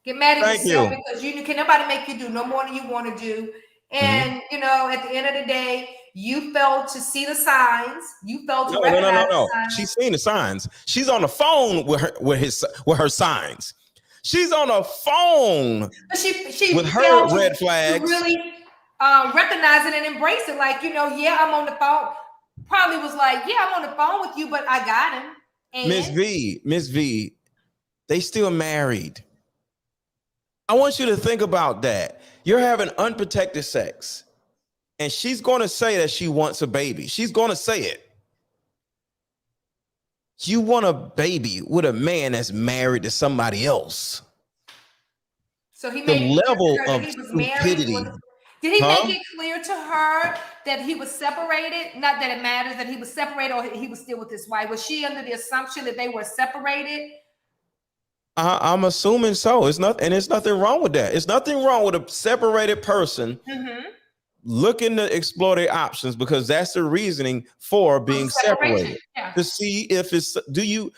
Get mad at Thank yourself you. because you can nobody make you do no more than you want to do. And you know, at the end of the day, you failed to see the signs. You failed to recognize the signs. She's seen the signs. She's on the phone with her signs. She's on the phone But she with her red to flags. really recognize it and embrace it. Like, you know, yeah, I'm on the phone. Probably was like, yeah, I'm on the phone with you, but I got him. And Miss V, they still married. I want you to think about that. You're having unprotected sex, and she's going to say that she wants a baby. She's going to say it. You want a baby with a man that's married to somebody else. So he The made it level clear of that he was stupidity. married. Did he make it clear to her that he was separated? Not that it matters that he was separated or he was still with his wife. Was she under the assumption that they were separated? I'm assuming so. It's nothing wrong with that. It's nothing wrong with a separated person looking to explore their options, because that's the reasoning for being separated. Yeah. To see if it's, you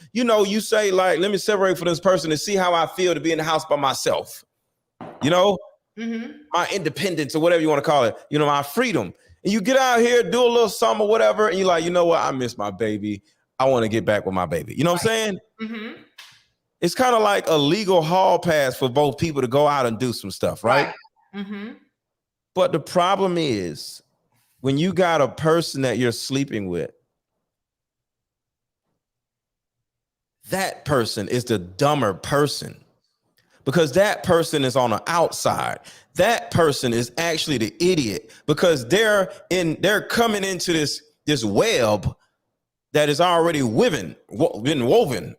say, like, let me separate from this person to see how I feel to be in the house by myself. You know, my independence or whatever you want to call it, you know, my freedom. And you get out here, do a little something or whatever, and you're like, you know what? I miss my baby. I want to get back with my baby. You know what I'm saying? It's kind of like a legal hall pass for both people to go out and do some stuff, right? But the problem is, when you got a person that you're sleeping with, that person is the dumber person, because that person is on the outside. That person is actually the idiot, because they're coming into this web that is already been woven,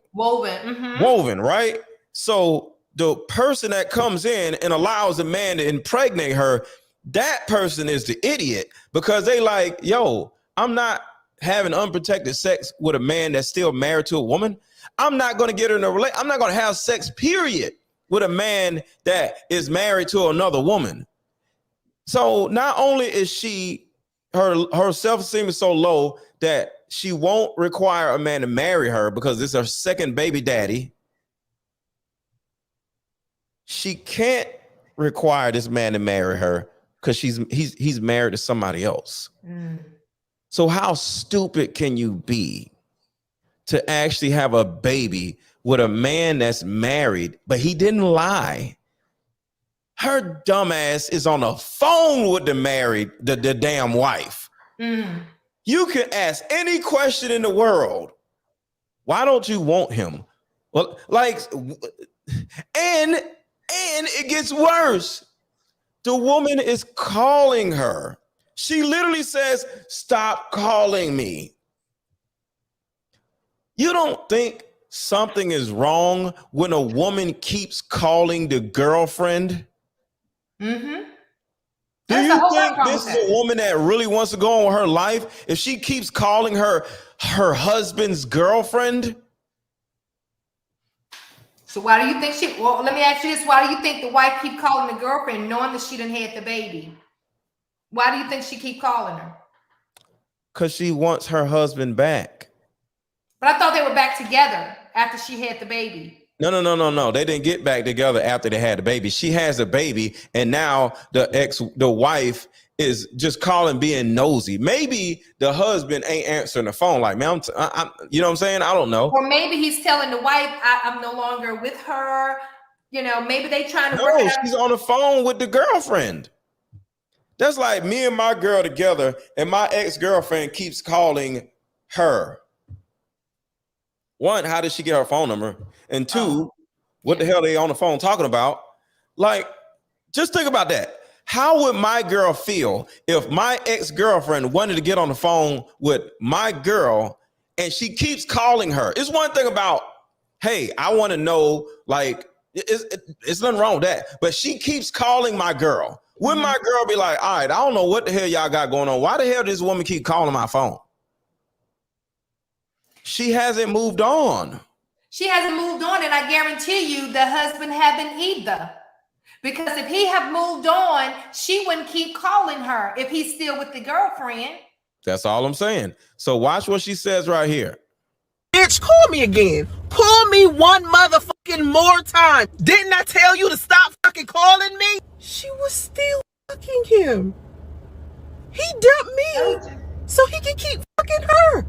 right? So the person that comes in and allows a man to impregnate her, that person is the idiot, because they like, yo, I'm not having unprotected sex with a man that's still married to a woman. I'm not going to get her in a relationship. I'm not going to have sex, period, with a man that is married to another woman. So not only is her self-esteem is so low that she won't require a man to marry her because it's her second baby daddy, she can't require this man to marry her because he's married to somebody else. So how stupid can you be to actually have a baby with a man that's married, but he didn't lie? Her dumb ass is on the phone with the damn wife. You can ask any question in the world. Why don't you want him? Well, like, and it gets worse. The woman is calling her. She literally says, stop calling me. You don't think something is wrong when a woman keeps calling the girlfriend? Do you think this is a woman that really wants to go on with her life if she keeps calling her husband's girlfriend? So why do you think well, let me ask you this. Why do you think the wife keep calling the girlfriend knowing that she done had the baby? Why do you think she keep calling her? Because she wants her husband back. But I thought they were back together after she had the baby. No. They didn't get back together after they had the baby. She has a baby, and now the wife is just calling, being nosy. Maybe the husband ain't answering the phone. Like, man, I'm you know what I'm saying? I don't know. Or maybe he's telling the wife, I'm no longer with her. You know, maybe they trying to work it out. She's on the phone with the girlfriend. That's like me and my girl together, and my ex-girlfriend keeps calling her. One, how did she get her phone number? And two, what the hell are they on the phone talking about? Like, just think about that. How would my girl feel if my ex-girlfriend wanted to get on the phone with my girl and she keeps calling her? It's one thing about, hey, I want to know, like, it's nothing wrong with that. But she keeps calling my girl. Would my girl be like, all right, I don't know what the hell y'all got going on. Why the hell does this woman keep calling my phone? She hasn't moved on. She hasn't moved on, and I guarantee you the husband haven't either. Because if he have moved on, she wouldn't keep calling her if he's still with the girlfriend. That's all I'm saying. So watch what she says right here. Bitch, call me again. Call me one motherfucking more time. Didn't I tell you to stop fucking calling me? She was still fucking him. He dumped me so he can keep fucking her.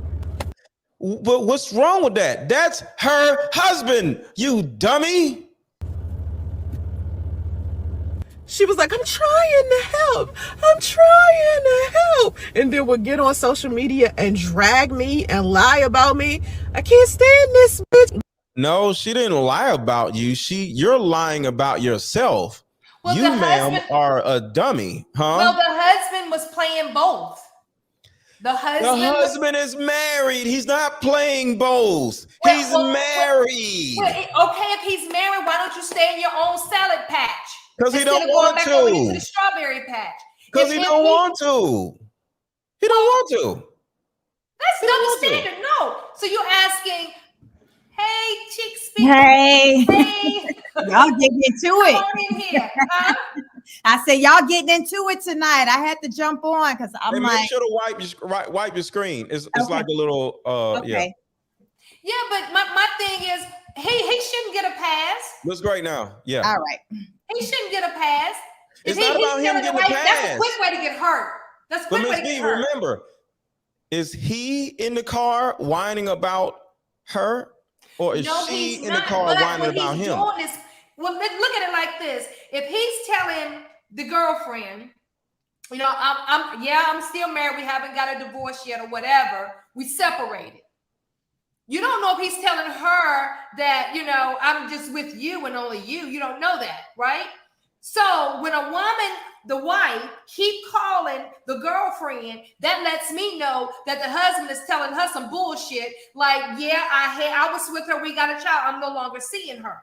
But what's wrong with that? That's her husband, you dummy. She was like, I'm trying to help. I'm trying to help. And then would get on social media and drag me and lie about me. I can't stand this bitch. No, she didn't lie about you. You're lying about yourself. Well, you, ma'am, are a dummy, huh? Well, the husband was playing both. The husband is married. He's not playing both. He's married. Okay, if he's married, why don't you stay in your own salad patch? Because he don't want to. Over to the strawberry patch. Because he don't want to. He don't want to. That's double standard. No. So you're asking, hey, chick speak. Hey. Y'all getting into it. Come on in here. Huh? I said, y'all getting into it tonight. I had to jump on because I'm like. Make sure to wipe your screen. It's like a little, okay. Yeah, but my thing is, he shouldn't get a pass. Looks great now. Yeah. All right. He shouldn't get a pass. It's not about him getting a pass. That's a quick way to get hurt. That's a quick way to get hurt. Remember, is he in the car whining about her? Or is she in the car whining about him? Well, look at it like this. If he's telling the girlfriend, you know, I'm still married. We haven't got a divorce yet or whatever. We separated. You don't know if he's telling her that, you know, I'm just with you and only you. You don't know that, right? So when a woman, the wife, keep calling the girlfriend, that lets me know that the husband is telling her some bullshit. Like, yeah, I was with her. We got a child. I'm no longer seeing her.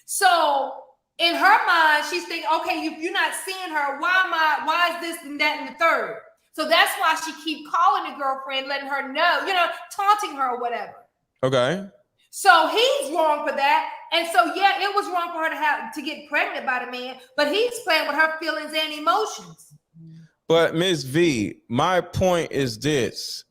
So in her mind, she's thinking, okay, if you're not seeing her, why is this and that and the third? So that's why she keep calling the girlfriend, letting her know, you know, taunting her or whatever. Okay. So he's wrong for that. And so, yeah, it was wrong for her to get pregnant by the man, but he's playing with her feelings and emotions. But Ms. V, my point is this.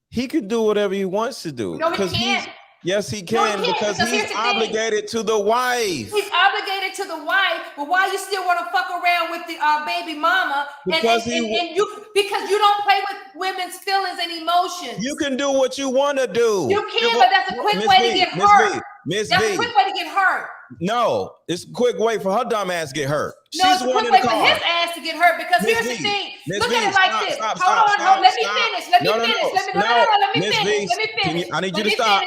He could do whatever he wants to do. No, he can't. Yes, he can, because he's obligated to the wife. He's obligated to the wife, but why you still want to fuck around with the baby mama? Because you don't play with women's feelings and emotions. You can do what you want to do. You can, but that's a quick way to get hurt. That's a quick way to get hurt. No, it's a quick way for her dumb ass to get hurt. No, it's a quick way for his ass to get hurt, because here's the thing. Look at it like this. Hold on. Let me finish. Let me finish. I need you to stop.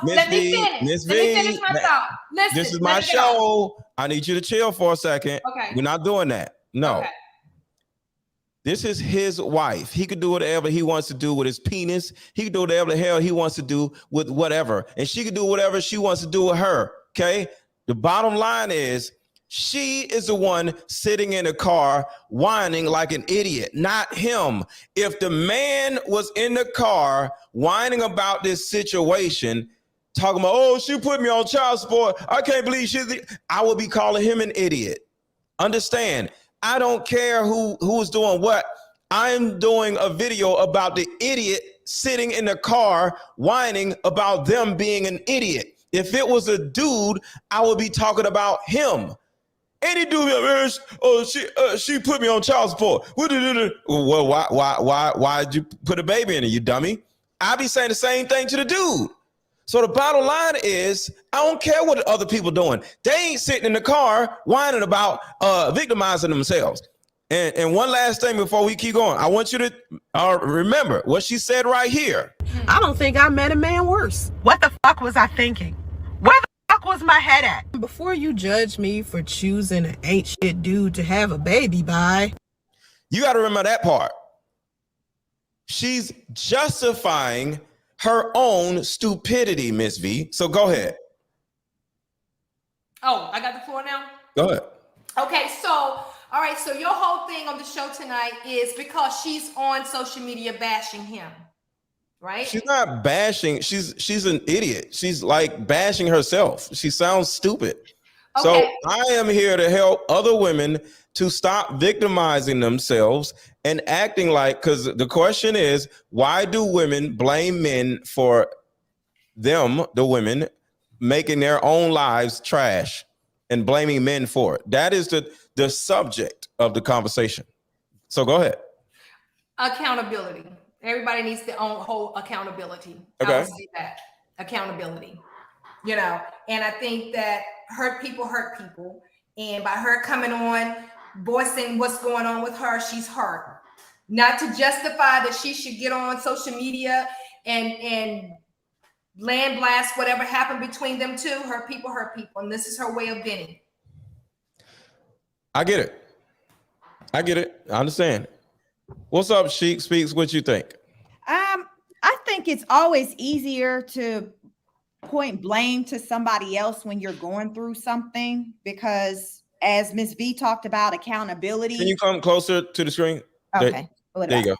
Let me finish my thought. Listen, this is my show. I need you to chill for a second. Okay. We're not doing that. No. Okay. This is his wife. He could do whatever he wants to do with his penis. He could do whatever the hell he wants to do with whatever. And she could do whatever she wants to do with her. Okay? The bottom line is, she is the one sitting in the car whining like an idiot, not him. If the man was in the car whining about this situation, talking about, oh, she put me on child support, I can't believe I would be calling him an idiot. Understand, I don't care who is doing what. I'm doing a video about the idiot sitting in the car whining about them being an idiot. If it was a dude, I would be talking about him. Any dude, she put me on child support. Well, why'd you put a baby in it, you dummy? I'd be saying the same thing to the dude. So the bottom line is, I don't care what other people doing. They ain't sitting in the car whining about victimizing themselves. And one last thing before we keep going, I want you to remember what she said right here. I don't think I met a man worse. What the fuck was I thinking? Where the fuck was my head at? Before you judge me for choosing an ain't shit dude to have a baby by, you got to remember that part. She's justifying her own stupidity, Miss V. So go ahead. Oh, I got the floor now? Go ahead. Okay, so, all right, so your whole thing on the show tonight is because she's on social media bashing him, right? She's not bashing. She's an idiot. She's like bashing herself. She sounds stupid. Okay. So I am here to help other women to stop victimizing themselves and acting like, because the question is, why do women blame men for them, the women, making their own lives trash and blaming men for it? That is the subject of the conversation. So go ahead. Accountability. Everybody needs their own whole accountability. Okay. I would say that. Accountability. You know, and I think that hurt people. And by her coming on, voicing what's going on with her, she's hurt. Not to justify that she should get on social media and land blast whatever happened between them two. Hurt people. And this is her way of venting. I get it. I understand. What's up, Sheik Speaks? What you think? I think it's always easier to point blame to somebody else when you're going through something, because as Ms. V talked about accountability. Can you come closer to the screen? Okay. There you go.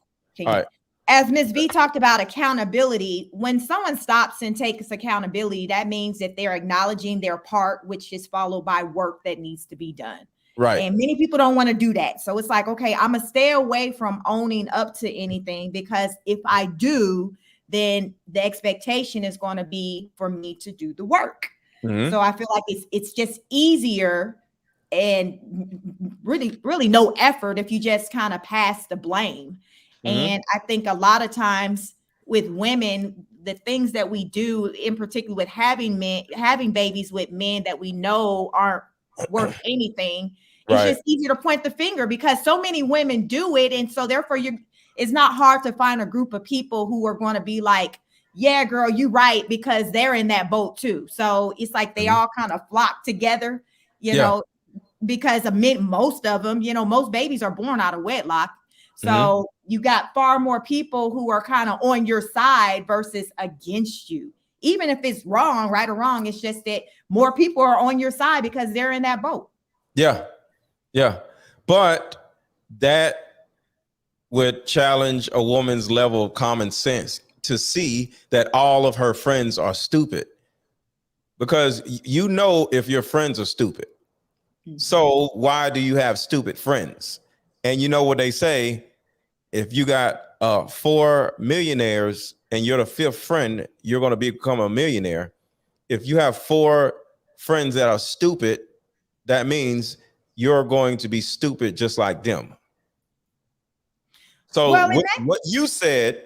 All right. As Ms. V talked about accountability, when someone stops and takes accountability, that means that they're acknowledging their part, which is followed by work that needs to be done. Right. And many people don't want to do that. So it's like, okay, I'm going to stay away from owning up to anything, because if I do, then the expectation is going to be for me to do the work. Mm-hmm. So I feel like it's just easier and really no effort if you just kind of pass the blame. Mm-hmm. And I think a lot of times with women, the things that we do, in particular with having babies with men that we know aren't worth anything, it's just easier to point the finger, because so many women do it. And so therefore it's not hard to find a group of people who are going to be like, yeah, girl, you're right, because they're in that boat too. So it's like they all kind of flock together, you know, because most of them, most babies are born out of wedlock. So you got far more people who are kind of on your side versus against you. Even if it's wrong, right or wrong, it's just that more people are on your side because they're in that boat. Yeah. Yeah. But that would challenge a woman's level of common sense to see that all of her friends are stupid, because if your friends are stupid. So why do you have stupid friends? And you know what they say, if you got 4 millionaires and you're the 5th friend, you're going to become a millionaire. If you have 4 friends that are stupid, that means you're going to be stupid just like them. So what you said,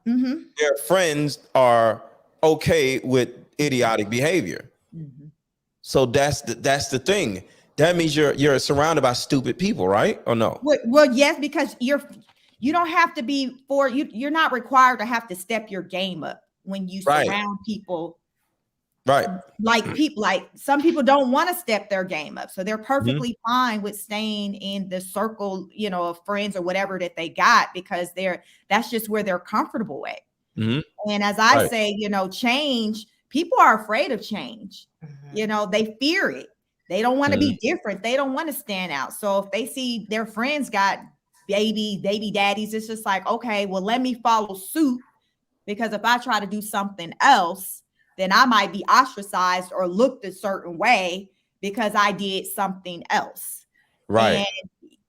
their friends are okay with idiotic behavior. Mm-hmm. So that's the thing. That means you're surrounded by stupid people, right? Or no? Well, yes, because you don't have to be you're not required to have to step your game up when you surround people. Right. Like some people don't want to step their game up. So they're perfectly fine with staying in the circle, of friends or whatever that they got, because that's just where they're comfortable at. Mm-hmm. And as I say, change, people are afraid of change. Mm-hmm. They fear it. They don't want to be different. They don't want to stand out. So if they see their friends got baby daddies, it's just like, okay, well, let me follow suit, because if I try to do something else, then I might be ostracized or looked a certain way because I did something else. Right. And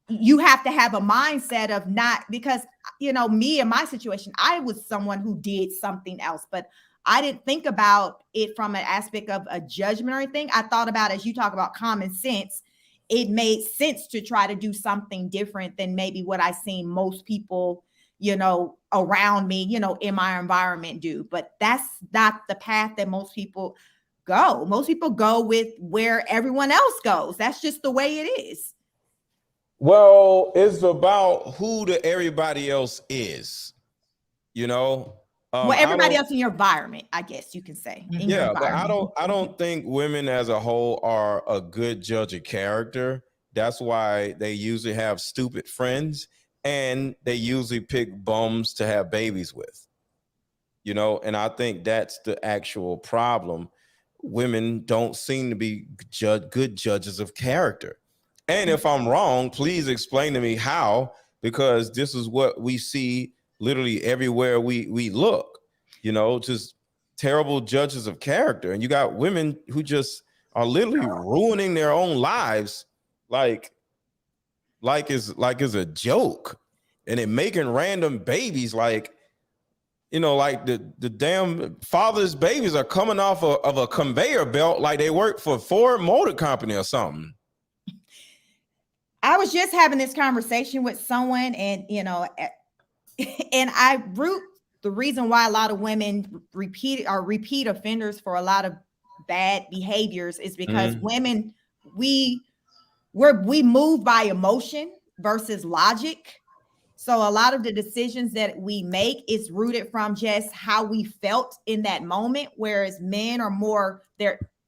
you have to have a mindset of not, because, you know, me in my situation, I was someone who did something else, but I didn't think about it from an aspect of a judgment or anything. I thought about, as you talk about common sense, it made sense to try to do something different than maybe what I seen most people, you know, around me, you know, in my environment do. But that's not the path that most people go. Most people go with where everyone else goes. That's just the way it is. Well, it's about who the everybody else is, you know. Well, everybody else in your environment, I guess you can say. In your Yeah, but environment. I don't think women as a whole are a good judge of character. That's why they usually have stupid friends, and they usually pick bums to have babies with. You know, and I think that's the actual problem. Women don't seem to be good judges of character. And if I'm wrong, please explain to me how, because this is what we see literally everywhere we look, you know, just terrible judges of character. And you got women who just are literally ruining their own lives like is a joke, and then making random babies like, you know, like the damn father's babies are coming off of a conveyor belt like they work for Ford Motor Company or something. I was just having this conversation with someone, and, you know, and I root the reason why a lot of women repeat offenders for a lot of bad behaviors is because women, we move by emotion versus logic. So a lot of the decisions that we make is rooted from just how we felt in that moment, whereas men are more,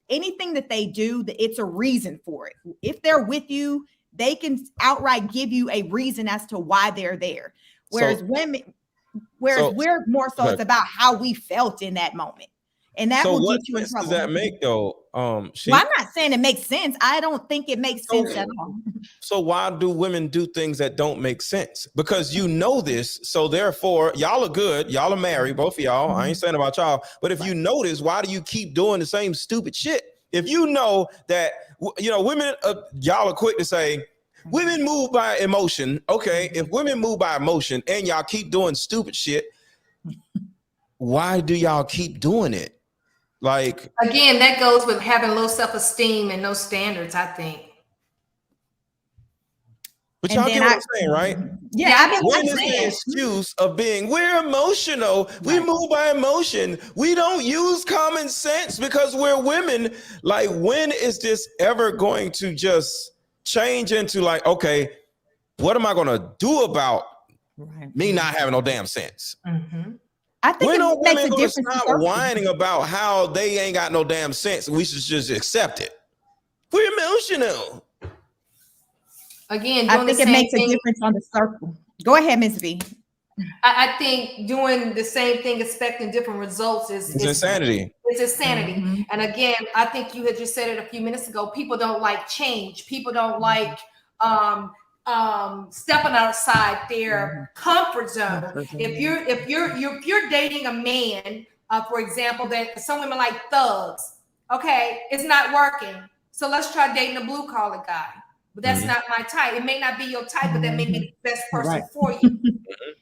anything that they do, it's a reason for it. If they're with you, they can outright give you a reason as to why they're there. Whereas we're more so it's about how we felt in that moment. And that will get you in trouble. Does that make though? Well, I'm not saying it makes sense. I don't think it makes sense at all. So why do women do things that don't make sense? Because you know this, so therefore y'all are good. Y'all are married, both of y'all. I ain't saying about y'all, but if you notice, why do you keep doing the same stupid shit? If you know that, you know, women, y'all are quick to say, women move by emotion. Okay, if women move by emotion and y'all keep doing stupid shit, why do y'all keep doing it? Like, again, that goes with having low self-esteem and no standards, I think. but y'all get what I'm saying, right? Yeah, when is the excuse of being, we're emotional, we move by emotion, we don't use common sense because we're women? Like, when is this ever going to just change into like, okay, what am I gonna do about me not having no damn sense? I think when it makes a gonna difference. Stop whining about how they ain't got no damn sense, and we should just accept it. We're emotional. Again, I think it makes a difference on the circle. Go ahead, Ms. V. I think doing the same thing, expecting different results is insanity. It's insanity. And again, I think you had just said it a few minutes ago. People don't like change. People don't like stepping outside their comfort zone. If you're dating a man, for example, that some women like thugs, okay, it's not working. So let's try dating a blue collar guy. But that's not my type. It may not be your type, but that may be the best person for you.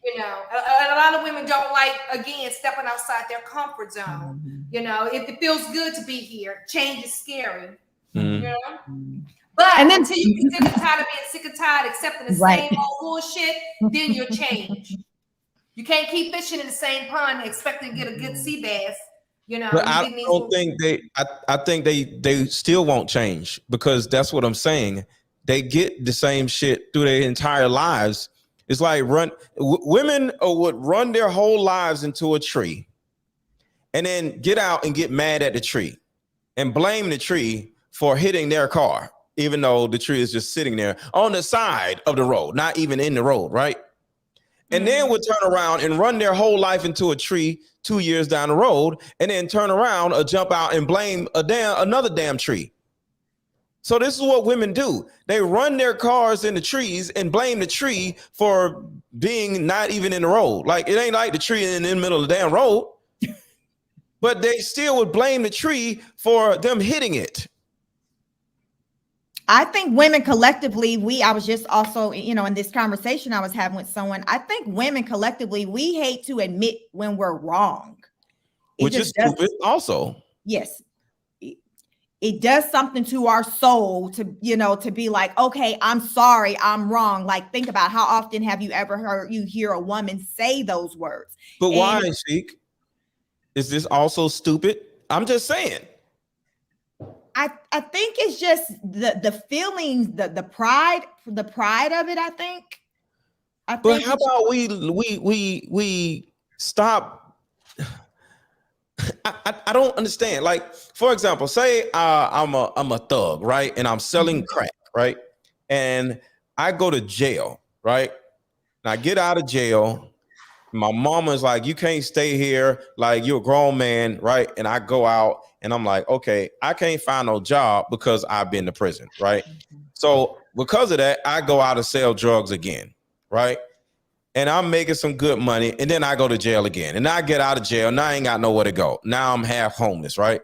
You know, a lot of women don't like, again, stepping outside their comfort zone. You know, it feels good to be here. Change is scary. You know? But until you get sick and tired of being sick and tired, accepting the same old bullshit, then you'll change. You can't keep fishing in the same pond expecting to get a good sea bass. You know, but I don't think I think they still won't change, because that's what I'm saying. They get the same shit through their entire lives. It's like women would run their whole lives into a tree and then get out and get mad at the tree and blame the tree for hitting their car, even though the tree is just sitting there on the side of the road, not even in the road, right? And then would turn around and run their whole life into a tree 2 years down the road, and then turn around or jump out and blame another damn tree. So this is what women do. They run their cars into trees and blame the tree for being not even in the road. Like, it ain't like the tree in the middle of the damn road, but they still would blame the tree for them hitting it. I think women collectively, I was just also, in this conversation I was having with someone, I think women collectively, we hate to admit when we're wrong. Which is stupid also. Yes. It does something to our soul to be like, okay, I'm sorry, I'm wrong. Like, think about how often have you ever hear a woman say those words? But why, Sheik? Is this also stupid? I'm just saying. I think it's just the feelings, the pride of it. I think. But how about we stop? I don't understand. Like, for example, say I'm a thug, right? And I'm selling crack, right? And I go to jail, right? And I get out of jail. My mama's like, you can't stay here. Like, you're a grown man, right? And I go out and I'm like, okay, I can't find no job because I've been to prison, right? So because of that, I go out and sell drugs again, right? And I'm making some good money. And then I go to jail again. And I get out of jail. Now I ain't got nowhere to go. Now I'm half homeless, right?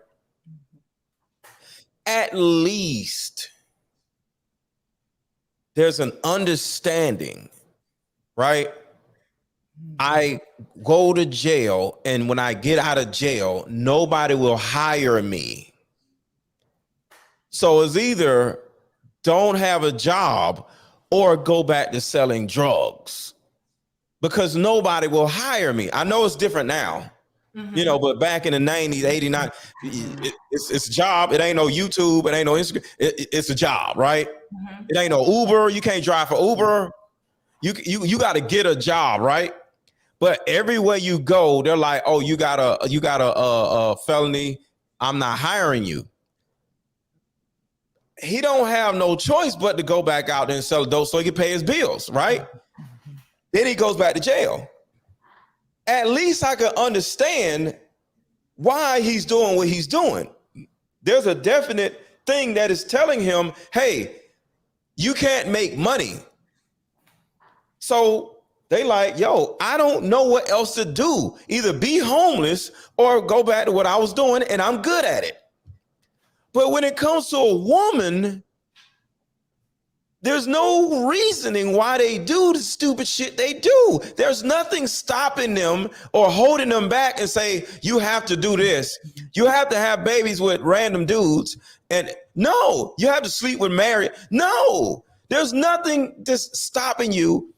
At least there's an understanding, right? I go to jail, and when I get out of jail, nobody will hire me. So it's either don't have a job or go back to selling drugs, because nobody will hire me. I know it's different now, but back in the 90s, 89, it's a job. It ain't no YouTube. It ain't no Instagram. It's a job, right? It ain't no Uber. You can't drive for Uber. You got to get a job, right? But everywhere you go, they're like, "Oh, you got a felony. I'm not hiring you." He don't have no choice but to go back out there and sell dope so he can pay his bills, right? Then he goes back to jail. At least I can understand why he's doing what he's doing. There's a definite thing that is telling him, "Hey, you can't make money." So they like, yo, I don't know what else to do. Either be homeless or go back to what I was doing, and I'm good at it. But when it comes to a woman, there's no reasoning why they do the stupid shit they do. There's nothing stopping them or holding them back and say, you have to do this. You have to have babies with random dudes. And no, you have to sleep with married. No, there's nothing that's stopping you.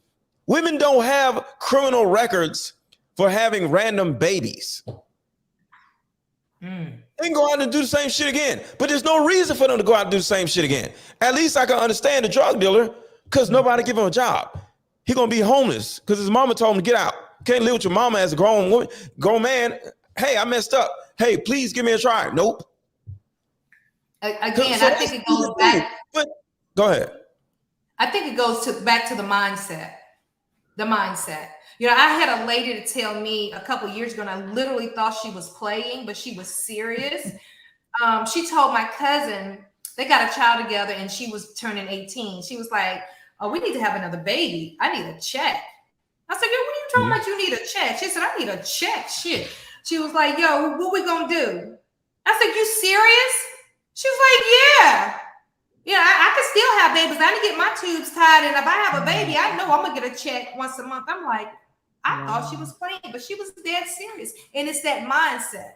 Women don't have criminal records for having random babies. They can go out and do the same shit again, but there's no reason for them to go out and do the same shit again. At least I can understand the drug dealer, because nobody give him a job. He gonna be homeless because his mama told him to get out. Can't live with your mama as a grown woman, grown man. Hey, I messed up. Hey, please give me a try. Nope. Again, I think it goes back. But go ahead. I think it goes back to the mindset. The mindset. You know, I had a lady to tell me a couple of years ago, and I literally thought she was playing, but she was serious. She told my cousin, they got a child together and she was turning 18. She was like, "Oh, we need to have another baby. I need a check." I said, "Yo, what are you talking about? You need a check?" She said, "I need a check." Shit. She was like, "Yo, what we gonna do?" I said, "You serious?" She was like, "Yeah. Yeah, I can still have babies. I didn't get my tubes tied, and if I have a baby, I know I'm gonna get a check once a month." I'm like, I thought she was playing, but she was dead serious. And it's that mindset,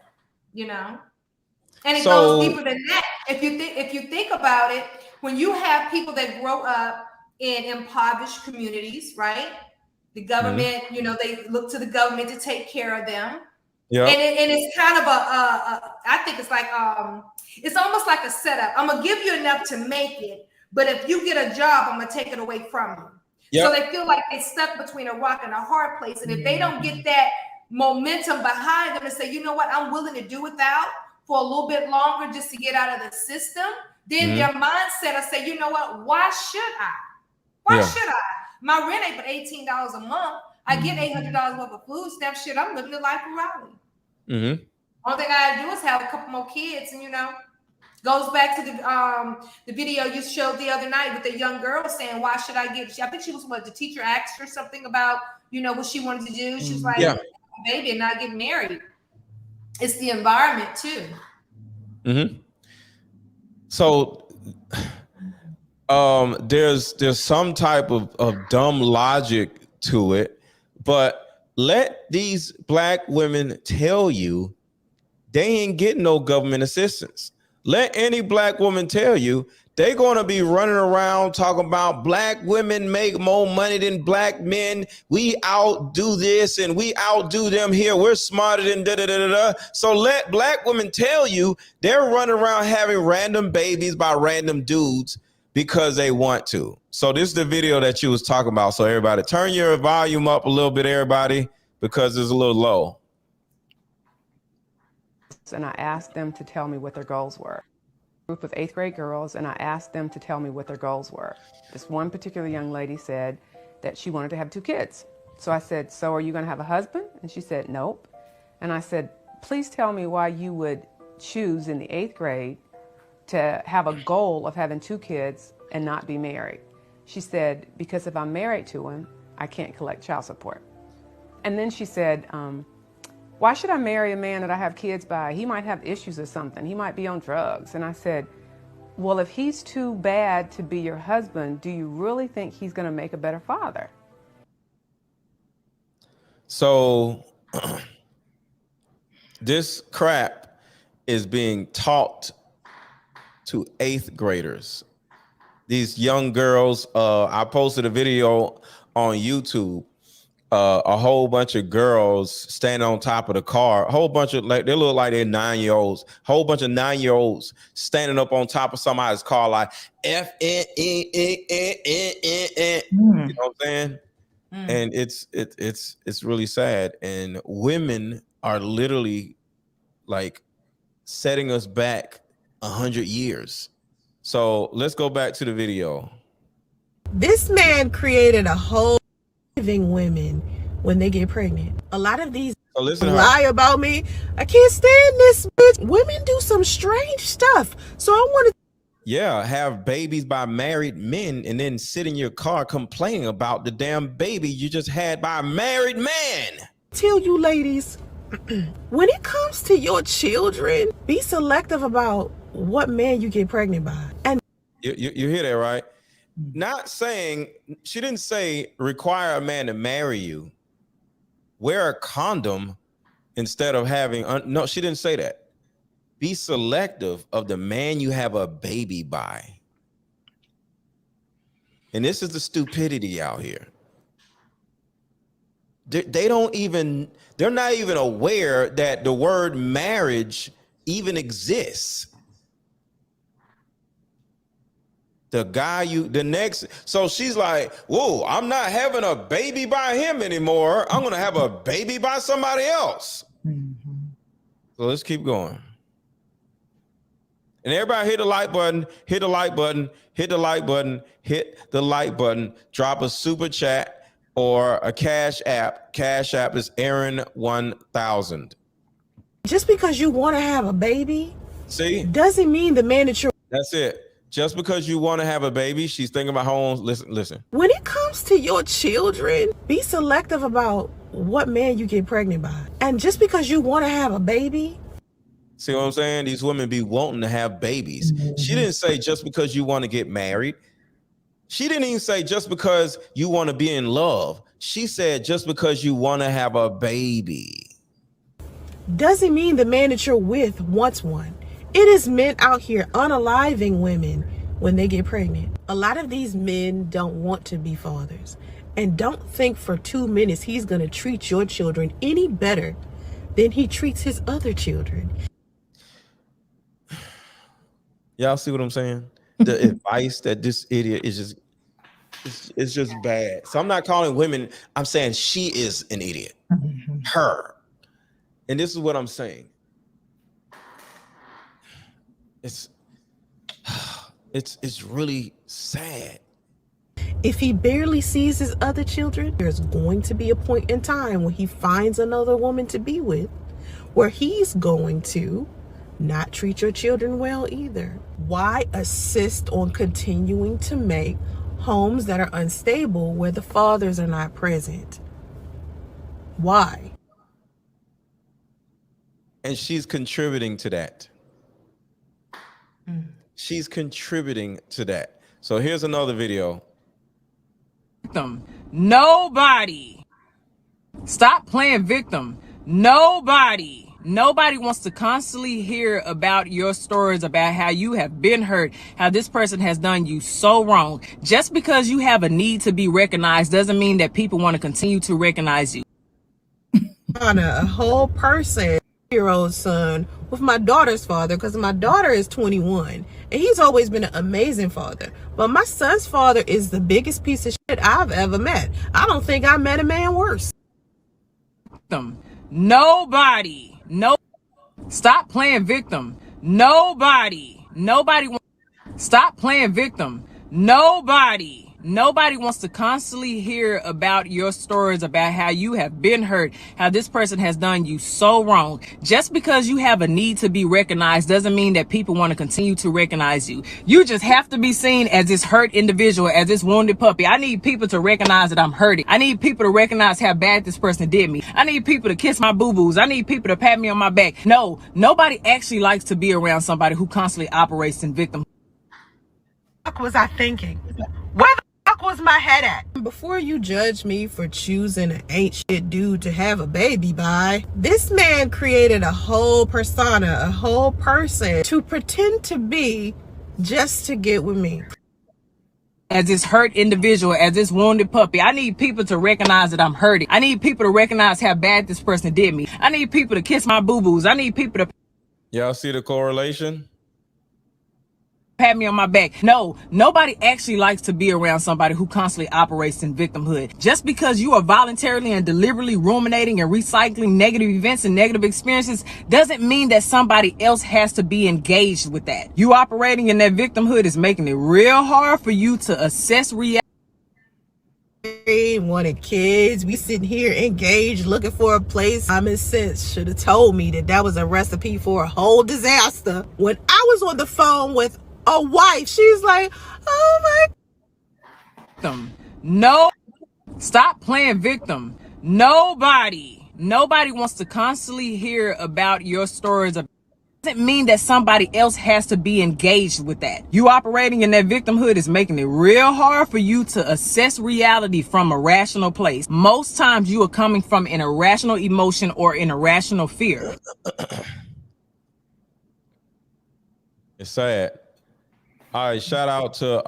And it goes deeper than that. If you think about it, when you have people that grow up in impoverished communities, right? The government, they look to the government to take care of them. Yeah. And it's kind of I think it's like it's almost like a setup. I'm gonna give you enough to make it, but if you get a job, I'm gonna take it away from you. Yep. So they feel like they're stuck between a rock and a hard place. And if they don't get that momentum behind them and say, you know what, I'm willing to do without for a little bit longer just to get out of the system, then their mindset will say, you know what, why should I? Why should I? My rent ain't but $18 a month. I get $800 worth of food stamp. Shit, I'm living the life of Raleigh. Only thing I do is have a couple more kids, and goes back to the video you showed the other night with the young girl saying, "Why should I get?" I think she was the teacher asked her something about what she wanted to do. She's like, "Baby, and not get married." It's the environment too. So There's some type of dumb logic to it, but let these black women tell you they ain't getting no government assistance. Let any black woman tell you they're going to be running around talking about black women make more money than black men. We outdo this and we outdo them here. We're smarter than da da da da da. So let black women tell you they're running around having random babies by random dudes because they want to. So this is the video that you was talking about. So everybody, turn your volume up a little bit, everybody, because it's a little low. And I asked them to tell me what their goals were. A group of 8th grade girls, and I asked them to tell me what their goals were. This one particular young lady said that she wanted to have 2 kids. So I said, so are you going to have a husband? And she said, nope. And I said, please tell me why you would choose in the 8th grade to have a goal of having 2 kids and not be married. She said, because if I'm married to him, I can't collect child support. And then she said, why should I marry a man that I have kids by? He might have issues or something. He might be on drugs. And I said, well, if he's too bad to be your husband, do you really think he's going to make a better father? So this crap is being taught to 8th graders. These young girls, I posted a video on YouTube. A whole bunch of girls standing on top of the car, a whole bunch of, like, they look like they're 9-year-olds, whole bunch of 9-year-olds standing up on top of somebody's car like F-N-E-E-E-E-E-E. You know what I'm saying? And it's really sad. And women are literally like setting us back 100 years. So let's go back to the video. This man created a whole living women when they get pregnant. A lot of these lie about me. I can't stand this bitch. Women do some strange stuff. So I want to have babies by married men and then sit in your car complaining about the damn baby you just had by a married man. Tell you ladies, when it comes to your children, be selective about what man you get pregnant by. And you hear that, right? Not saying, she didn't say require a man to marry you. Wear a condom instead of having, no, she didn't say that. Be selective of the man you have a baby by. And this is the stupidity out here. They're not even aware that the word marriage even exists. So she's like, whoa, I'm not having a baby by him anymore. I'm going to have a baby by somebody else. So let's keep going. And everybody hit the like button, hit the like button, hit the like button, hit the like button, drop a super chat or a cash app. Cash app is Aaron 1000. Just because you want to have a baby, see, doesn't mean the man that you're. That's it. Just because you want to have a baby, she's thinking about her own. Listen. When it comes to your children, be selective about what man you get pregnant by. And just because you want to have a baby. See what I'm saying? These women be wanting to have babies. She didn't say just because you want to get married. She didn't even say just because you want to be in love. She said just because you want to have a baby. Doesn't mean the man that you're with wants one. It is men out here unaliving women when they get pregnant. A lot of these men don't want to be fathers and don't think for 2 minutes he's going to treat your children any better than he treats his other children. Y'all see what I'm saying? The advice that this idiot is it's just bad. So I'm not calling women, I'm saying she is an idiot. Her. And this is what I'm saying. It's really sad. If he barely sees his other children, there's going to be a point in time when he finds another woman to be with where he's going to not treat your children well either. Why assist on continuing to make homes that are unstable where the fathers are not present? Why? And she's contributing to that. She's contributing to that. So here's another video. Victim. Nobody. Stop playing victim. Nobody wants to constantly hear about your stories about how you have been hurt, how this person has done you so wrong. Just because you have a need to be recognized doesn't mean that people want to continue to recognize you. On a whole person, year-old son with my daughter's father, because my daughter is 21 and he's always been an amazing father, but my son's father is the biggest piece of shit I've ever met. I don't think I met a man worse. Nobody. Stop playing victim. Nobody. Stop playing victim. Nobody wants to constantly hear about your stories about how you have been hurt, how this person has done you so wrong. Just because you have a need to be recognized doesn't mean that people want to continue to recognize you. You just have to be seen as this hurt individual, as this wounded puppy. I need people to recognize that I'm hurting. I need people to recognize how bad this person did me. I need people to kiss my boo-boos. I need people to pat me on my back. No, nobody actually likes to be around somebody who constantly operates in victim. What was I thinking? Where the fuck was my head at? Before you judge me for choosing an ain't shit dude to have a baby by, this man created a whole persona, a whole person to pretend to be just to get with me. As this hurt individual, as this wounded puppy, I need people to recognize that I'm hurting. I need people to recognize how bad this person did me. I need people to kiss my boo-boos. I need people to Y'all see the correlation? pat me on my back. No, nobody actually likes to be around somebody who constantly operates in victimhood. Just because you are voluntarily and deliberately ruminating and recycling negative events and negative experiences doesn't mean that somebody else has to be engaged with that. You operating in that victimhood is making it real hard for you to assess reality. Wanted kids, we sitting here engaged looking for a place. Common sense should have told me that that was a recipe for a whole disaster. When I was on the phone with a wife, she's like, oh my. No, stop playing victim. Nobody wants to constantly hear about your stories. Doesn't mean that somebody else has to be engaged with that. You operating in that victimhood is making it real hard for you to assess reality from a rational place. Most times you are coming from an irrational emotion or an irrational fear. It's sad. All right, shout out to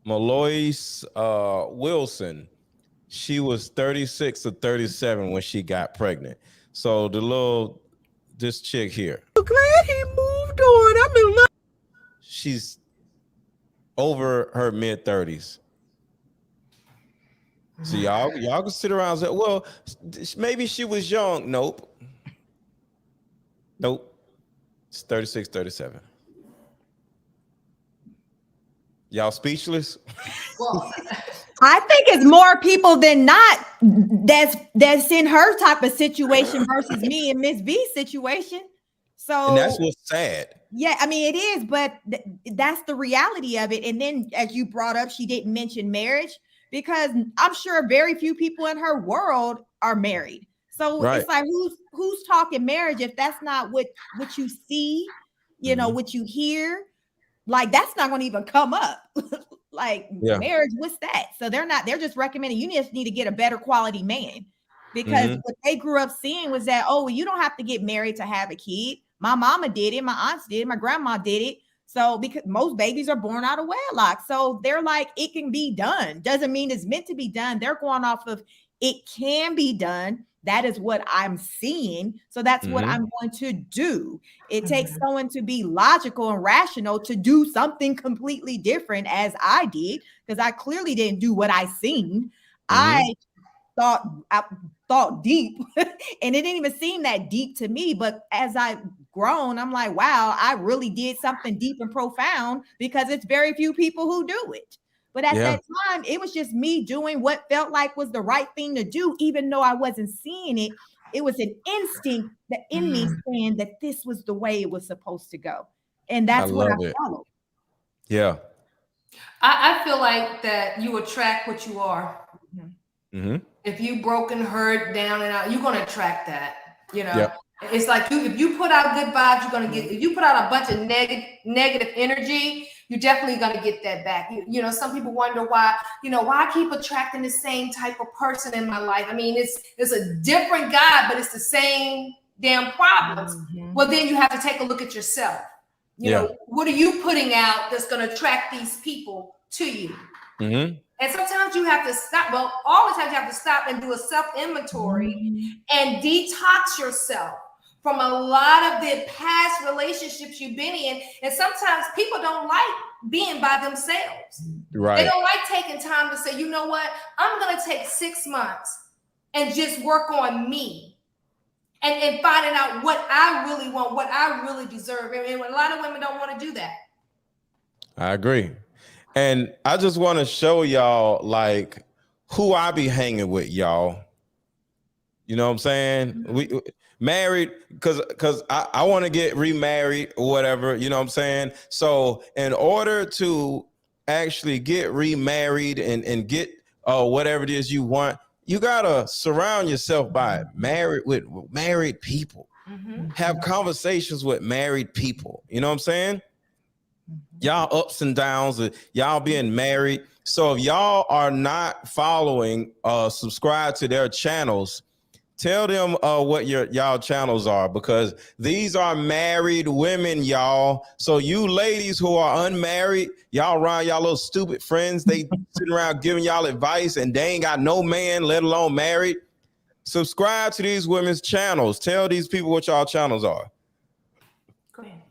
Maloise Wilson. She was 36 or 37 when she got pregnant. So this chick here. I'm glad he moved on. I'm in love. She's over her mid 30s. So y'all can sit around and say, well, maybe she was young. Nope. It's 36, 37. Y'all speechless? Well, I think it's more people than not that's in her type of situation versus me and Miss V's situation. So And that's what's sad. Yeah, I mean it is, but that's the reality of it. And then, as you brought up, she didn't mention marriage because I'm sure very few people in her world are married. So It's like who's talking marriage if that's not what you see, you know, what you hear. Like that's not going to even come up. Marriage, what's that? So they're just recommending you just need to get a better quality man because what they grew up seeing was that, oh, well, you don't have to get married to have a kid. My mama did it, my aunts did it, my grandma did it. So because most babies are born out of wedlock. So they're like, it can be done. Doesn't mean it's meant to be done. They're going off of it can be done. That is what I'm seeing. So that's what I'm going to do. It takes someone to be logical and rational to do something completely different as I did, because I clearly didn't do what I seen. I thought deep and it didn't even seem that deep to me. But as I've grown, I'm like, wow, I really did something deep and profound because it's very few people who do it. But at that time, it was just me doing what felt like was the right thing to do, even though I wasn't seeing it. It was an instinct that in me saying that this was the way it was supposed to go. And that's what I followed. Yeah. I feel like that you attract what you are. If you broken, hurt, down and out, you're going to attract that, you know? It's like if you put out good vibes, you're gonna get. If you put out a bunch of negative energy, you're definitely gonna get that back. You know, some people wonder why. You know, why I keep attracting the same type of person in my life. I mean, it's a different guy, but it's the same damn problems. Well, then you have to take a look at yourself. You know, what are you putting out that's gonna attract these people to you? And sometimes you have to stop. Well, all the time you have to stop and do a self-inventory and detox yourself from a lot of the past relationships you've been in. And sometimes people don't like being by themselves. Right. They don't like taking time to say, you know what, I'm going to take 6 months and just work on me and finding out what I really want, what I really deserve. And a lot of women don't want to do that. I agree. And I just want to show y'all like who I be hanging with, y'all. You know what I'm saying? We married because I want to get remarried or whatever, you know what I'm saying? So in order to actually get remarried and get whatever it is you want, you gotta surround yourself by married people. Have conversations with married people. You know what I'm saying? Y'all ups and downs, y'all being married. So if y'all are not following, subscribe to their channels, tell them what y'all channels are, because these are married women, y'all. So you ladies who are unmarried, y'all around y'all little stupid friends, they sitting around giving y'all advice and they ain't got no man, let alone married. Subscribe to these women's channels. Tell these people what y'all channels are. Go ahead.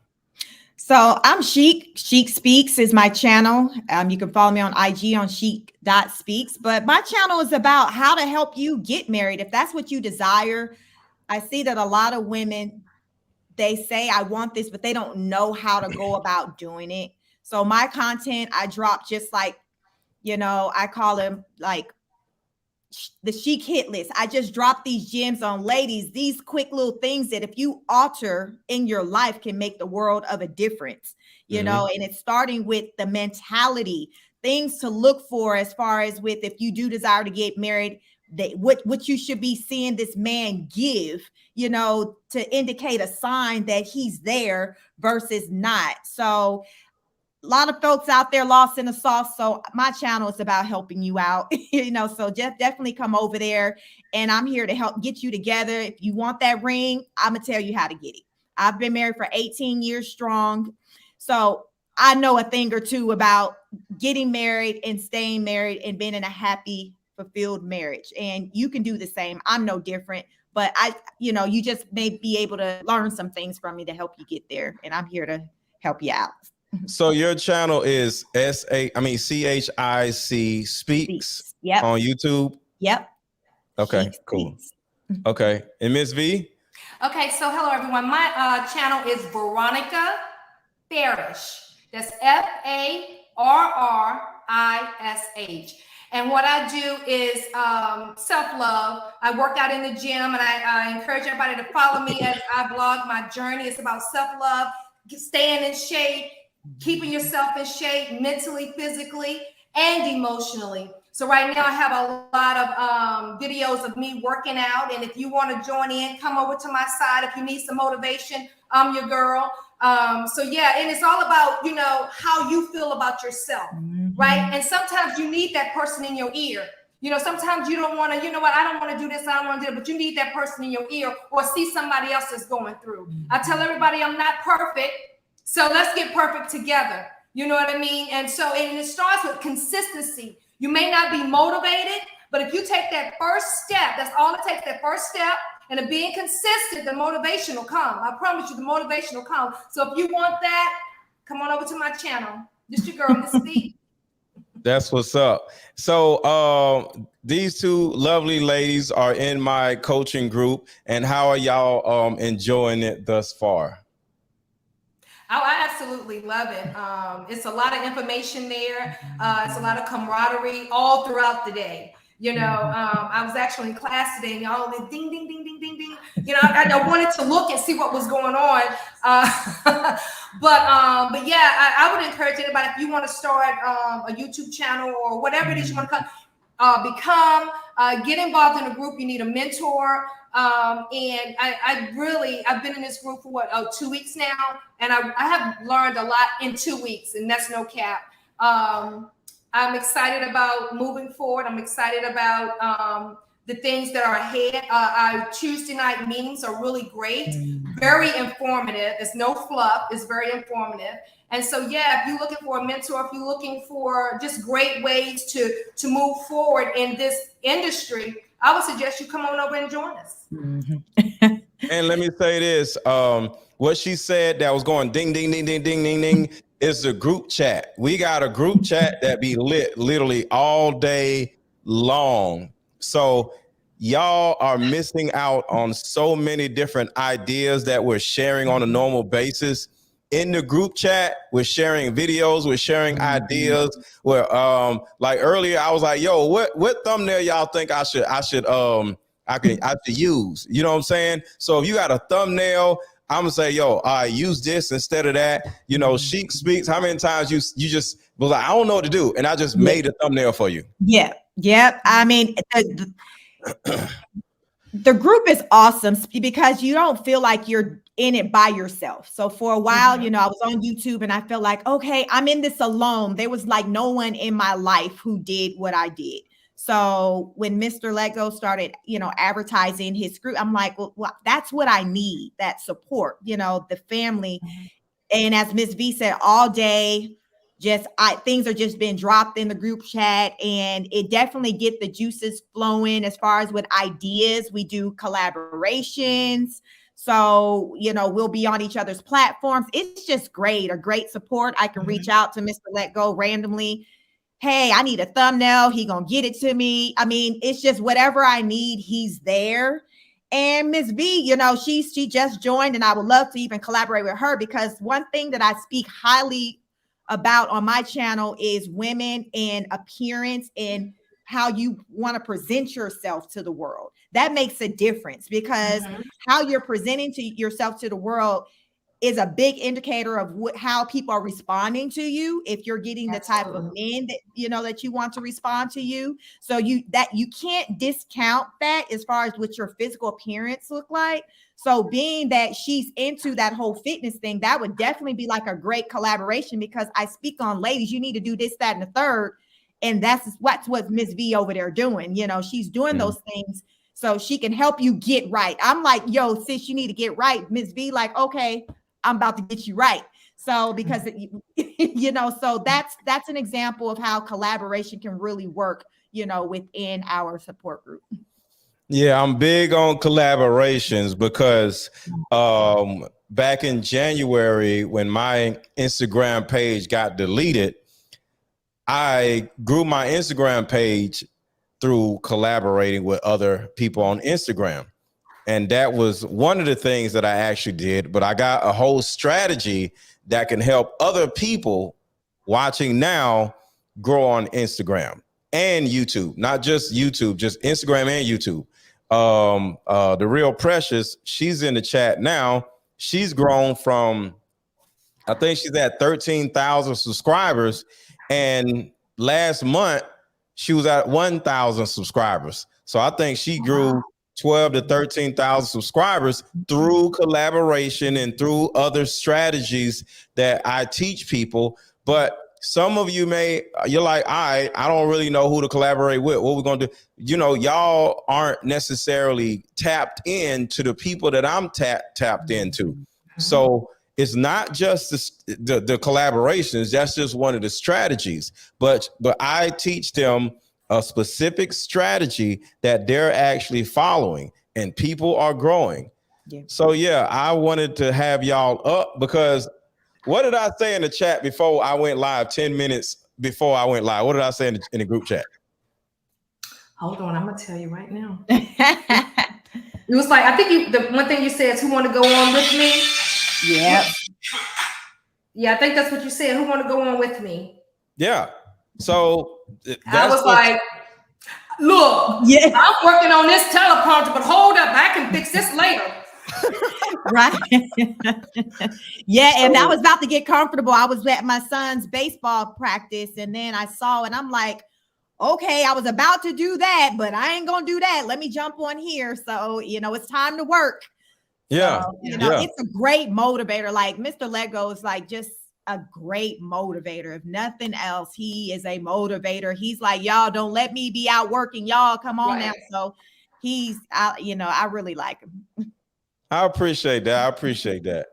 So I'm Chic. Chic Speaks is my channel. You can follow me on IG on chic.speaks. But my channel is about how to help you get married if that's what you desire. I see that a lot of women, they say, I want this, but they don't know how to go about doing it. So my content, I drop just like, you know, I call them like the chic hit list. I just drop these gems on ladies, these quick little things that if you alter in your life can make the world of a difference, you know, and it's starting with the mentality, things to look for as far as with, if you do desire to get married, that what you should be seeing this man give, you know, to indicate a sign that he's there versus not. So a lot of folks out there lost in the sauce. So my channel is about helping you out, you know, so just definitely come over there and I'm here to help get you together. If you want that ring, I'm going to tell you how to get it. I've been married for 18 years strong. So I know a thing or two about getting married and staying married and being in a happy, fulfilled marriage. And you can do the same. I'm no different, but you know, you just may be able to learn some things from me to help you get there. And I'm here to help you out. So your channel is CHIC Speaks. Yep. On YouTube. Yep. Okay, cool. Okay, and Miss V. Okay, so hello everyone. My channel is Veronica Farish. That's FARRISH. And what I do is self-love. I work out in the gym, and I encourage everybody to follow me as I vlog my journey. It's about self-love, staying in shape, keeping yourself in shape mentally, physically, and emotionally. So right now I have a lot of videos of me working out. And if you want to join in, come over to my side. If you need some motivation, I'm your girl. So yeah, and it's all about, you know, how you feel about yourself, right? And sometimes you need that person in your ear. You know, sometimes you don't want to, you know what, I don't want to do this, I don't want to do it, but you need that person in your ear or see somebody else that's going through. I tell everybody I'm not perfect. So let's get perfect together. You know what I mean? And so it starts with consistency. You may not be motivated, but if you take that first step, that's all it takes, that first step, and of being consistent, the motivation will come. I promise you the motivation will come. So if you want that, come on over to my channel. This your girl, Miss V. That's what's up. So these two lovely ladies are in my coaching group. And how are y'all enjoying it thus far? Oh, I absolutely love it. It's a lot of information there. It's a lot of camaraderie all throughout the day. You know, I was actually in class today and all the ding, ding, ding, ding, ding, ding. You know, I wanted to look and see what was going on. But yeah, I would encourage anybody, if you want to start a YouTube channel or whatever it is you want to become, get involved in a group. You need a mentor. And I've been in this group for 2 weeks now, and I have learned a lot in 2 weeks, and that's no cap. I'm excited about moving forward. I'm excited about the things that are ahead. Our Tuesday night meetings are really great, very informative. It's no fluff, it's very informative. And so, yeah, if you're looking for a mentor, if you're looking for just great ways to move forward in this industry, I would suggest you come on over and join us. And let me say this, what she said that was going ding, ding, ding, ding, ding, ding, ding, is the group chat. We got a group chat that be lit literally all day long. So y'all are missing out on so many different ideas that we're sharing on a normal basis. In the group chat, we're sharing videos, we're sharing ideas. Where like earlier, I was like, yo, what thumbnail y'all think I should use? You know what I'm saying? So if you got a thumbnail, I'm gonna say, yo, use this instead of that. You know, Sheik Speaks. How many times you just was like, I don't know what to do, and I just made a thumbnail for you. Yeah, yep. I mean, the group is awesome because you don't feel like you're in it by yourself. So for a while, you know, I was on YouTube and I felt like, okay, I'm in this alone. There was like no one in my life who did what I did. So when MrLetGo started, you know, advertising his group, I'm like, well, that's what I need, that support, you know, the family. And as Ms. V said, all day, things are just being dropped in the group chat, and it definitely get the juices flowing as far as with ideas. We do collaborations. So, you know, we'll be on each other's platforms. It's just great, a great support. I can reach out to MrLetGo randomly. Hey, I need a thumbnail. He gonna get it to me. I mean, it's just whatever I need, he's there. And Ms. V, you know, she just joined, and I would love to even collaborate with her, because one thing that I speak highly about on my channel is women and appearance and how you want to present yourself to the world. That makes a difference, because how you're presenting to yourself to the world is a big indicator of how people are responding to you. If you're getting the type of men that, you know, that you want to respond to you. So you can't discount that as far as what your physical appearance look like. So being that she's into that whole fitness thing, that would definitely be like a great collaboration, because I speak on ladies, you need to do this, that, and the third. And that's what Ms. V over there doing. You know, she's doing those things so she can help you get right. I'm like, yo, sis, you need to get right. Ms. V like, okay, I'm about to get you right. So because, you know, so that's an example of how collaboration can really work, you know, within our support group. Yeah, I'm big on collaborations because back in January, when my Instagram page got deleted, I grew my Instagram page through collaborating with other people on Instagram. And that was one of the things that I actually did. But I got a whole strategy that can help other people watching now grow on Instagram and YouTube, not just YouTube, just Instagram and YouTube. The Real Precious, she's in the chat now. She's grown from, I think she's at 13,000 subscribers. And last month, she was at 1,000 subscribers. So I think she grew 12 to 13,000 subscribers through collaboration and through other strategies that I teach people. But some of you you're like, I don't really know who to collaborate with. What we're going to do? You know, y'all aren't necessarily tapped into the people that I'm tapped into. So it's not just the collaborations. That's just one of the strategies. But I teach them a specific strategy that they're actually following, and people are growing. Yeah. So yeah, I wanted to have y'all up, because what did I say in the chat before I went live? 10 minutes before I went live, what did I say in the group chat? Hold on, I'm gonna tell you right now. It was like, I think the one thing you said is, who want to go on with me? Yeah. Yeah, I think that's what you said. Who want to go on with me? Yeah. So I was like, look, yeah, I'm working on this teleprompter, but hold up, I can fix this later. Right. Yeah, and I was about to get comfortable. I was at my son's baseball practice, and then I saw it. I'm like, okay, I was about to do that, but I ain't gonna do that. Let me jump on here. So, it's time to work. Yeah. So, it's a great motivator. Like MrLetGo is like just a great motivator. If nothing else, he is a motivator. He's like, y'all don't let me be out working. Y'all come on now. So I really like him. I appreciate that.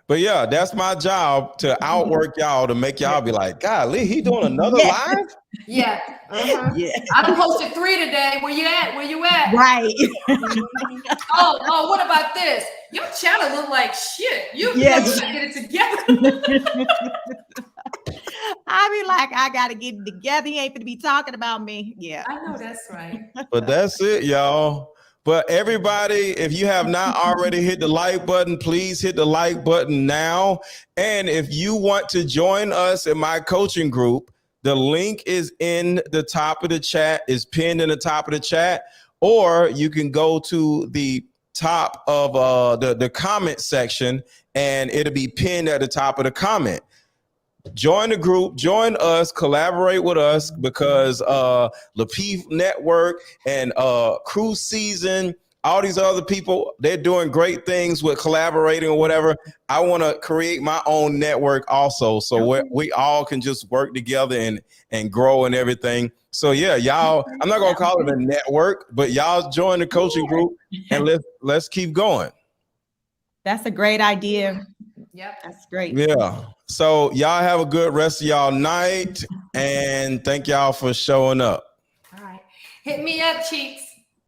But yeah, that's my job, to outwork y'all, to make y'all be like, golly, he doing another live? Yeah. Yeah. I posted 3 today. Where you at? Right. Oh, what about this? Your channel look like shit. You gotta get it together. I be like, I gotta get it together. He ain't gonna be talking about me. Yeah. I know that's right. But that's it, y'all. But everybody, if you have not already hit the like button, please hit the like button now. And if you want to join us in my coaching group, the link is in the top of the chat, is pinned in the top of the chat, or you can go to the top of the comment section and it'll be pinned at the top of the comment. Join the group, join us, collaborate with us, because Lapeef Network and Cruise Season, all these other people, they're doing great things with collaborating or whatever. I want to create my own network also, so we all can just work together and grow and everything. So yeah, y'all, I'm not gonna call it a network, but y'all join the coaching group and let's keep going. That's a great idea. Yep. That's great. Yeah. So y'all have a good rest of y'all night, and thank y'all for showing up. All right. Hit me up, cheeks.